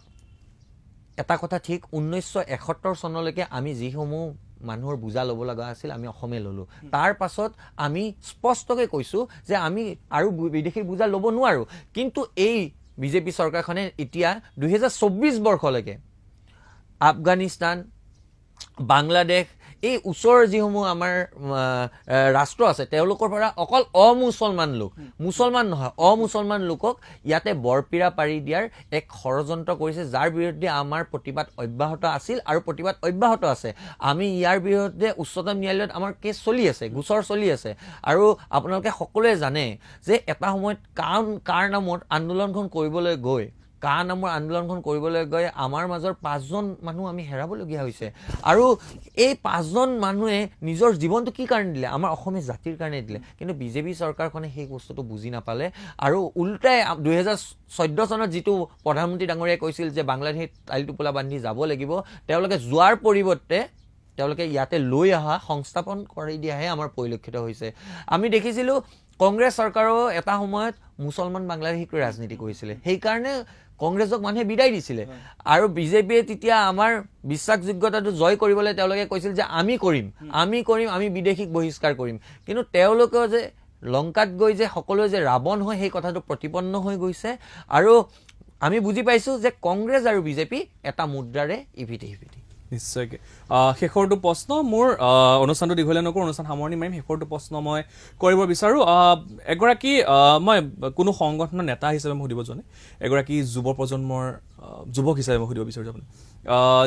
এটা কথা ঠিক, 1971 চনলৈকে আমি যিসমূহ মানুহৰ বোজা ল'ব লগা আছিল আমি অসমে ল'লোঁ। তাৰ পাছত আমি স্পষ্টকৈ কৈছোঁ যে আমি আৰু বিদেশী বোজা ল'ব নোৱাৰোঁ। কিন্তু এই বিজেপি চৰকাৰখনে এতিয়া 2024 বৰ্ষলৈকে আফগানিস্তান, বাংলাদেশ, এই ওচৰৰ যিসমূহ আমাৰ ৰাষ্ট্ৰ আছে তেওঁলোকৰ পৰা অকল মুছলমান নহয় অমুছলমান লোকক ইয়াতে বৰপীৰা পাৰি দিয়াৰ এক ষড়যন্ত্ৰ কৰিছে, যাৰ বিৰুদ্ধে আমাৰ প্ৰতিবাদ অব্যাহত আছিল আৰু প্ৰতিবাদ অব্যাহত আছে। আমি ইয়াৰ বিৰুদ্ধে উচ্চতম ন্যায়ালয়ত আমাৰ কেছ চলি আছে, গোচৰ চলি আছে। আৰু আপোনালোকে সকলোৱে জানে যে এটা সময়ত কাৰ নামত আন্দোলনখন কৰিবলৈ গৈ আমাৰ মাজৰ 5জন মানুহ আমি হেৰাবলগীয়া হৈছে। আৰু এই 5জন মানুহে নিজৰ জীৱনটো কি কাৰণে দিলে? আমাৰ অসমীয়া জাতিৰ কাৰণে দিলে। কিন্তু বিজেপি চৰকাৰখনে সেই বস্তুটো বুজি নাপালে, আৰু উল্টাই 2014 চনত যিটো প্ৰধানমন্ত্ৰী ডাঙৰীয়াই কৈছিল যে বাংলাদেশী তালি টোপোলা বান্ধি যাব লাগিব, তেওঁলোকে যোৱাৰ পৰিৱৰ্তে তেওঁলোকে ইয়াতে লৈ অহা সংস্থাপন কৰি দিয়াহে আমাৰ পৰিলক্ষিত হৈছে। আমি দেখিছিলোঁ কংগ্ৰেছ চৰকাৰেও এটা সময়ত মুছলমান বাংলাদেশীক ৰাজনীতি কৰিছিলে, সেইকাৰণে কংগ্ৰেছক মানুহে বিদায় দিছিলে। আৰু বিজেপিয়ে তেতিয়া আমাৰ বিশ্বাসযোগ্যতাটো জয় কৰিবলৈ তেওঁলোকে কৈছিল যে আমি কৰিম, আমি বিদেশীক বহিষ্কাৰ কৰিম। কিন্তু তেওঁলোকেও যে লংকাত গৈ যে সকলোৱে যে ৰাৱণ হয় সেই কথাটো প্ৰতিপন্ন হৈ গৈছে। আৰু আমি বুজি পাইছোঁ যে কংগ্ৰেছ আৰু বিজেপি এটা মুদ্ৰাৰে ইভিটি সিভিটি। নিশ্চয়কৈ। শেষৰটো প্ৰশ্ন মোৰ, অনুষ্ঠানটো দীঘলীয়া নকৰোঁ, অনুষ্ঠান সামৰণি মাৰিম। শেষৰটো প্ৰশ্ন মই কৰিব বিচাৰোঁ, এগৰাকী মই কোনো সংগঠনৰ নেতা হিচাপে মই সুধিব যোৱা নাই, এগৰাকী যুৱ প্ৰজন্মৰ যুৱক হিচাপে মই সুধিব বিচাৰোঁ আপুনি,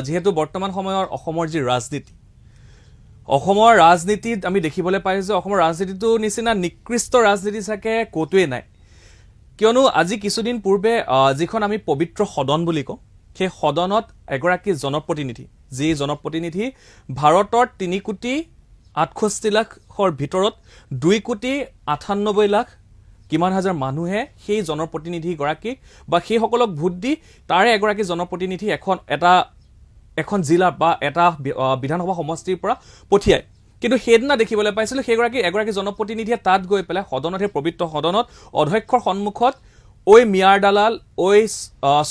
যিহেতু বৰ্তমান সময়ৰ অসমৰ যি অসমৰ ৰাজনীতিত আমি দেখিবলৈ পাইছোঁ যে অসমৰ ৰাজনীতিটো নিচিনা নিকৃষ্ট ৰাজনীতি চাগে ক'তোৱেই নাই। কিয়নো আজি কিছুদিন পূৰ্বে যিখন আমি পবিত্ৰ সদন বুলি কওঁ, সেই সদনত এগৰাকী জনপ্ৰতিনিধি, যি জনপ্ৰতিনিধি ভাৰতৰ 3,68,00,000 ভিতৰত 2,98,00,000 কিমান হাজাৰ মানুহে সেই জনপ্ৰতিনিধিগৰাকীক বা সেইসকলক ভোট দি তাৰে এগৰাকী জনপ্ৰতিনিধি এখন জিলা বা এটা বিধানসভা সমষ্টিৰ পৰা পঠিয়ায়। কিন্তু সেইদিনা দেখিবলৈ পাইছিলোঁ এগৰাকী জনপ্ৰতিনিধিয়ে তাত গৈ পেলাই সদনত, সেই পবিত্ৰ সদনত অধ্যক্ষৰ সন্মুখত ঐ মিয়াৰ দালাল, ঐ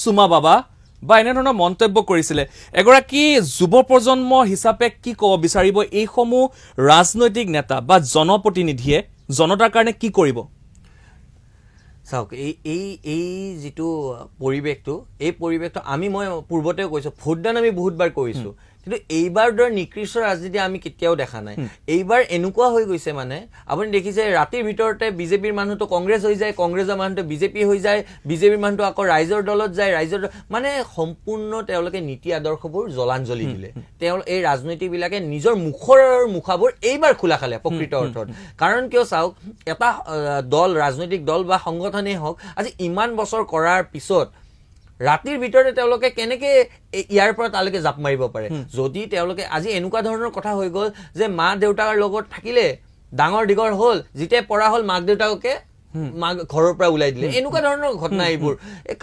চুমা বাবা বা এনেধৰণৰ মন্তব্য কৰিছিলে। এগৰাকী যুৱ প্ৰজন্ম হিচাপে কি ক'ব বিচাৰিব এইসমূহ ৰাজনৈতিক নেতা বা জনপ্ৰতিনিধিয়ে জনতাৰ কাৰণে কি কৰিব? চাওক এই যিটো পৰিৱেশটো এই পৰিৱেশটো মই পূৰ্বতেও কৈছোঁ ভোটদান আমি বহুতবাৰ কৰিছোঁ কিন্তু এইবাৰ দৰে নিকৃষ্ট ৰাজনীতি আমি কেতিয়াও দেখা নাই এইবাৰ এনেকুৱা হৈ গৈছে মানে আপুনি দেখিছে ৰাতিৰ ভিতৰতে বিজেপিৰ মানুহটো কংগ্ৰেছ হৈ যায় কংগ্ৰেছৰ মানুহটো বিজেপি হৈ যায় বিজেপিৰ মানুহটো আকৌ ৰাইজৰ দলত যায় মানে সম্পূৰ্ণ তেওঁলোকে নীতি আদৰ্শবোৰ জলাঞ্জলি দিলে এই ৰাজনীতিবিলাকে নিজৰ মুখাবোৰ এইবাৰ খোলা খালে প্ৰকৃত অৰ্থত কাৰণ কিয় চাওক এটা দল ৰাজনৈতিক দল বা সংগঠনেই হওক আজি ইমান বছৰ কৰাৰ পিছত ৰাতিৰ ভিতৰতে তেওঁলোকে কেনেকে ইয়াৰ পৰা তালৈকে জাপ মাৰিব পাৰে যদি তেওঁলোকে আজি এনেকুৱা ধৰণৰ কথা হৈ গ'ল যে মা দেউতাৰ লগত থাকিলে ডাঙৰ দীঘল হ'ল যেতিয়া পৰা হ'ল মাক দেউতাকে ঘৰৰ পৰা ওলাই দিলে এনেকুৱা ধৰণৰ ঘটনা এইবোৰ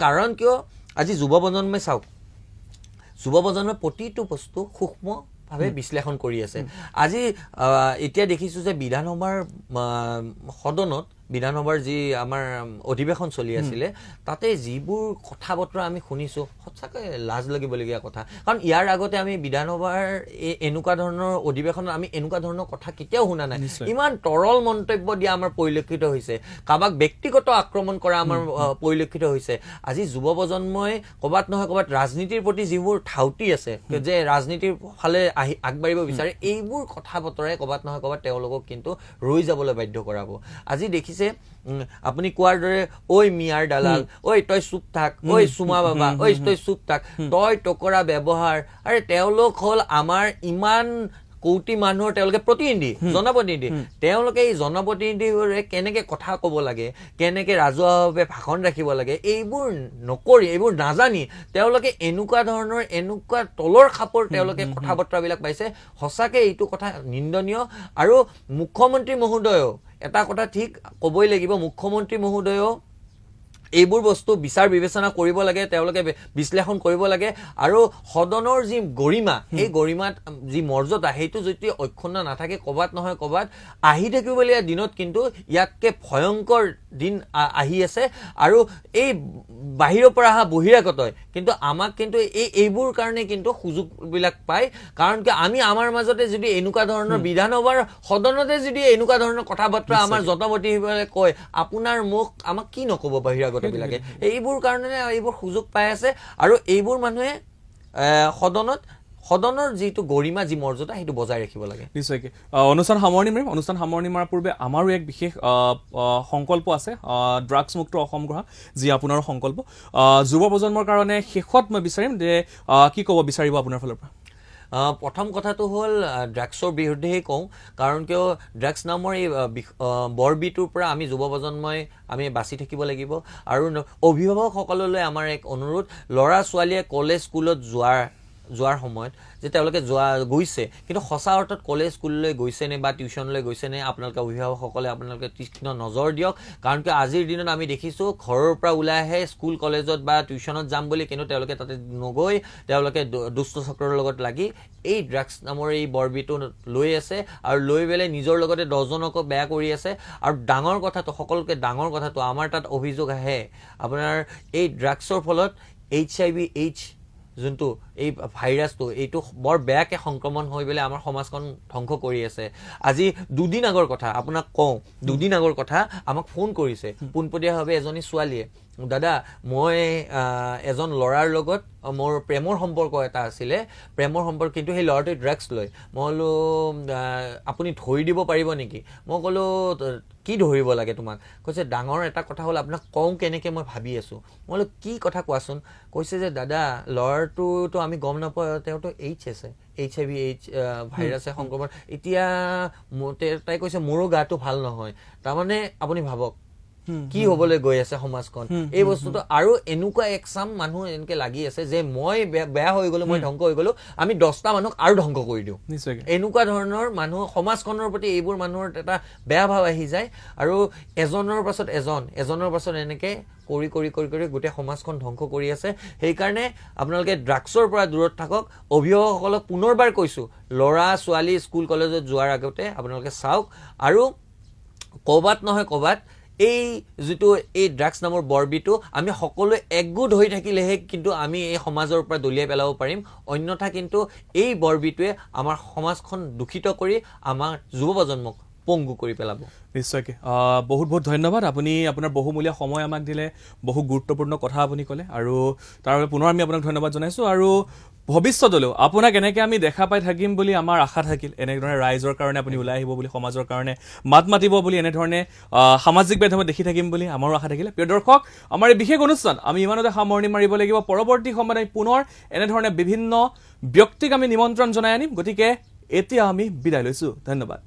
কাৰণ কিয় আজি যুৱ প্ৰজন্মই চাওক যুৱ প্ৰজন্মই প্ৰতিটো বস্তু সূক্ষ্মভাৱে বিশ্লেষণ কৰি আছে আজি এতিয়া দেখিছোঁ যে বিধানসভাৰ সদনত বিধানসভাৰ যি আমাৰ অধিৱেশন চলি আছিলে তাতে যিবোৰ কথা বতৰা আমি শুনিছোঁ সঁচাকৈ লাজ লাগিবলগীয়া কথা কাৰণ ইয়াৰ আগতে আমি বিধানসভাৰ এনেকুৱা ধৰণৰ অধিৱেশনত আমি এনেকুৱা ধৰণৰ কথা কেতিয়াও শুনা নাই ইমান তৰল মন্তব্য দিয়া আমাৰ পৰিলক্ষিত হৈছে কাৰোবাক ব্যক্তিগত আক্ৰমণ কৰা আমাৰ পৰিলক্ষিত হৈছে আজি যুৱ প্ৰজন্মই ক'ৰবাত নহয় ক'ৰবাত ৰাজনীতিৰ প্ৰতি যিবোৰ ধাউতি আছে যে ৰাজনীতিৰ ফালে আগবাঢ়িব বিচাৰে এইবোৰ কথা বতৰাই ক'ৰবাত নহয় ক'ৰবাত তেওঁলোকক কিন্তু ৰৈ যাবলৈ বাধ্য কৰাব আজি দেখিছে আপুনি কোৱাৰ দৰে ঐ মিয়াৰ দালাল ঐ তই চুপ থাক ঐ চুমা বাবা ঐ তই চুপ থাক তই টকৰা ব্যৱহাৰ আৰে তেওঁলোক হ'ল আমাৰ ইমান কোটি মানুহৰ তেওঁলোকে প্ৰতিনিধি জনপ্ৰতিনিধি তেওঁলোকে এই জনপ্ৰতিনিধিবোৰে কেনেকে কথা ক'ব লাগে কেনেকে ৰাজহুৱাভাৱে ভাষণ ৰাখিব লাগে এইবোৰ নকৰি এইবোৰ নাজানি তেওঁলোকে এনেকুৱা ধৰণৰ এনেকুৱা তলৰ খাপৰ তেওঁলোকে কথা বতৰাবিলাক পাইছে সঁচাকে এইটো কথা নিন্দনীয় আৰু মুখ্যমন্ত্ৰী মহোদয়ও এটা কথা ঠিক ক'বই লাগিব মুখ্যমন্ত্ৰী মহোদয়ও এইবোৰ বস্তু বিচাৰ বিবেচনা কৰিব লাগে তেওঁলোকে বিশ্লেষণ কৰিব লাগে আৰু সদনৰ যি গৰিমা এই গৰিমাত যি মৰ্যাদা সেইটো যদি অক্ষুণ্ণ নাথাকে ক'ৰবাত নহয় ক'ৰবাত আহি থাকিবলগীয়া দিনত কিন্তু ইয়াতকৈ ভয়ংকৰ দিন আহি আছে আৰু এই বাহিৰৰ পৰা অহা বহিৰাগতই কিন্তু আমাক কিন্তু এইবোৰ কাৰণে কিন্তু সুযোগবিলাক পায় কাৰণ কি আমি আমাৰ মাজতে যদি এনেকুৱা ধৰণৰ বিধানসভাৰ সদনতে যদি এনেকুৱা ধৰণৰ কথা বতৰা আমাৰ জনপ্ৰতিনিধিসকলে কয় আপোনাৰ মুখ আমাক কি নক'ব বহিৰাগত বিলাকে এইবোৰ কাৰণে এইবোৰ সুযোগ পাই আছে আৰু এইবোৰ মানুহে সদনৰ যিটো গৰিমা যি মৰ্যাদা সেইটো বজাই ৰাখিব লাগে নিশ্চয়কৈ অনুষ্ঠান সামৰণি মৰাৰ পূৰ্বে আমাৰো এক বিশেষ সংকল্প আছে ড্ৰাগছ মুক্ত অসম গঢ়া যি আপোনাৰ সংকল্প যুৱ প্ৰজন্মৰ কাৰণে শেষত মই বিচাৰিম যে কি ক'ব বিচাৰিব আপোনাৰ ফালৰ পৰা প্ৰথম কথাটো হ'ল ড্ৰাগছৰ বিৰুদ্ধেই কওঁ কাৰণ কিয় ড্ৰাগছ নামৰ এই বৰবিটোৰ পৰা আমি যুৱ প্ৰজন্মই আমি বাচি থাকিব লাগিব আৰু অভিভাৱকসকললৈ আমাৰ এক অনুৰোধ ল'ৰা ছোৱালীয়ে কলেজ স্কুলত যোৱাৰ সময়ত যে তেওঁলোকে গৈছে কিন্তু সঁচা অৰ্থত কলেজ স্কুললৈ গৈছেনে বা টিউশ্যনলৈ গৈছেনে আপোনালোকে অভিভাৱকসকলে আপোনালোকে তীক্ষ্ণ নজৰ দিয়ক কাৰণ কিয় আজিৰ দিনত আমি দেখিছোঁ ঘৰৰ পৰা ওলাই আহে স্কুল কলেজত বা টিউশ্যনত যাম বুলি কিন্তু তেওঁলোকে তাতে নগৈ তেওঁলোকে দুষ্ট চক্ৰৰ লগত লাগি এই ড্ৰাগছ নামৰ এই বৰবিটো লৈ আছে আৰু লৈ পেলাই নিজৰ লগতে 10জনকো বেয়া কৰি আছে আৰু ডাঙৰ কথাটো সকলোকে ডাঙৰ কথাটো আমাৰ তাত অভিযোগ আহে আপোনাৰ এই ড্ৰাগছৰ ফলত HIV/AIDS যোনটো এই ভাইৰাছটো এইটো বৰ বেয়াকৈ সংক্ৰমণ হৈ পেলাই আমাৰ সমাজখন ধ্বংস কৰি আছে আজি দুদিন আগৰ কথা আপোনাক কওঁ দুদিন আগৰ কথা আমাক ফোন কৰিছে পোনপটীয়াভাৱে এজনী ছোৱালীয়ে দাদা মই এজন ল'ৰাৰ লগত মোৰ প্ৰেমৰ সম্পৰ্ক এটা আছিলে কিন্তু সেই ল'ৰাটোৱে ড্ৰাগছ লয় মই বোলো আপুনি ধৰি দিব পাৰিব নেকি মই ক'লো কি ধৰিব লাগে তোমাক কৈছে ডাঙৰ এটা কথা হ'ল আপোনাক কওঁ কেনেকৈ মই ভাবি আছোঁ মই বোলো কি কথা কোৱাচোন কৈছে যে দাদা ল'ৰাটোতো আমি গম নাপাওঁ তেওঁতো HIV/AIDS ভাইৰাছে সংক্ৰমণ এতিয়া তাই কৈছে মোৰো গাটো ভাল নহয় তাৰমানে আপুনি ভাবক কি হ'বলৈ গৈ আছে সমাজখন এই বস্তুটো আৰু এনেকুৱা একচাম মানুহ এনেকে লাগি আছে যে মই বেয়া হৈ গ'লো মই ধ্বংস হৈ গ'লো আমি 10টা মানুহক আৰু ধ্বংস কৰি দিওঁ এনেকুৱা ধৰণৰ মানুহ সমাজখনৰ প্ৰতি এইবোৰ মানুহৰ এটা বেয়া ভাৱ আহি যায় আৰু এজনৰ পাছত এনেকে কৰি গোটেই সমাজখন ধ্বংস কৰি আছে সেইকাৰণে আপোনালোকে ড্ৰাগছৰ পৰা দূৰত থাকক অভিভাৱকসকলক পুনৰবাৰ কৈছোঁ ল'ৰা ছোৱালী স্কুল কলেজত যোৱাৰ আগতে আপোনালোকে চাওক আৰু ক'ৰবাত নহয় ক'ৰবাত এই যিটো এই ড্ৰাগছ নামৰ বৰবিটো আমি সকলোৱে একগোট হৈ থাকিলেহে কিন্তু আমি এই সমাজৰ পৰা দলিয়াই পেলাব পাৰিম অন্যথা কিন্তু এই বৰবিটোৱে আমাৰ সমাজখন দূষিত কৰি আমাৰ যুৱ প্ৰজন্মক পংগু কৰি পেলাব নিশ্চয়কৈ বহুত বহুত ধন্যবাদ আপুনি আপোনাৰ বহুমূলীয়া সময় আমাক দিলে বহু গুৰুত্বপূৰ্ণ কথা আপুনি ক'লে আৰু তাৰ বাবে পুনৰ আমি আপোনাক ধন্যবাদ জনাইছোঁ আৰু ভৱিষ্যতলৈও আপোনাক এনেকৈ আমি দেখা পাই থাকিম বুলি আমাৰ আশা থাকিল এনেধৰণে ৰাইজৰ কাৰণে আপুনি ওলাই আহিব বুলি সমাজৰ কাৰণে মাত মাতিব বুলি এনেধৰণে সামাজিক মাধ্যমত দেখি থাকিম বুলি আমাৰো আশা থাকিলে প্ৰিয় দৰ্শক আমাৰ এই বিশেষ অনুষ্ঠান আমি ইমানতে সামৰণি মাৰিব লাগিব পৰৱৰ্তী সময়ত আমি পুনৰ এনেধৰণে বিভিন্ন ব্যক্তিক আমি নিমন্ত্ৰণ জনাই আনিম গতিকে এতিয়া আমি বিদায় লৈছোঁ ধন্যবাদ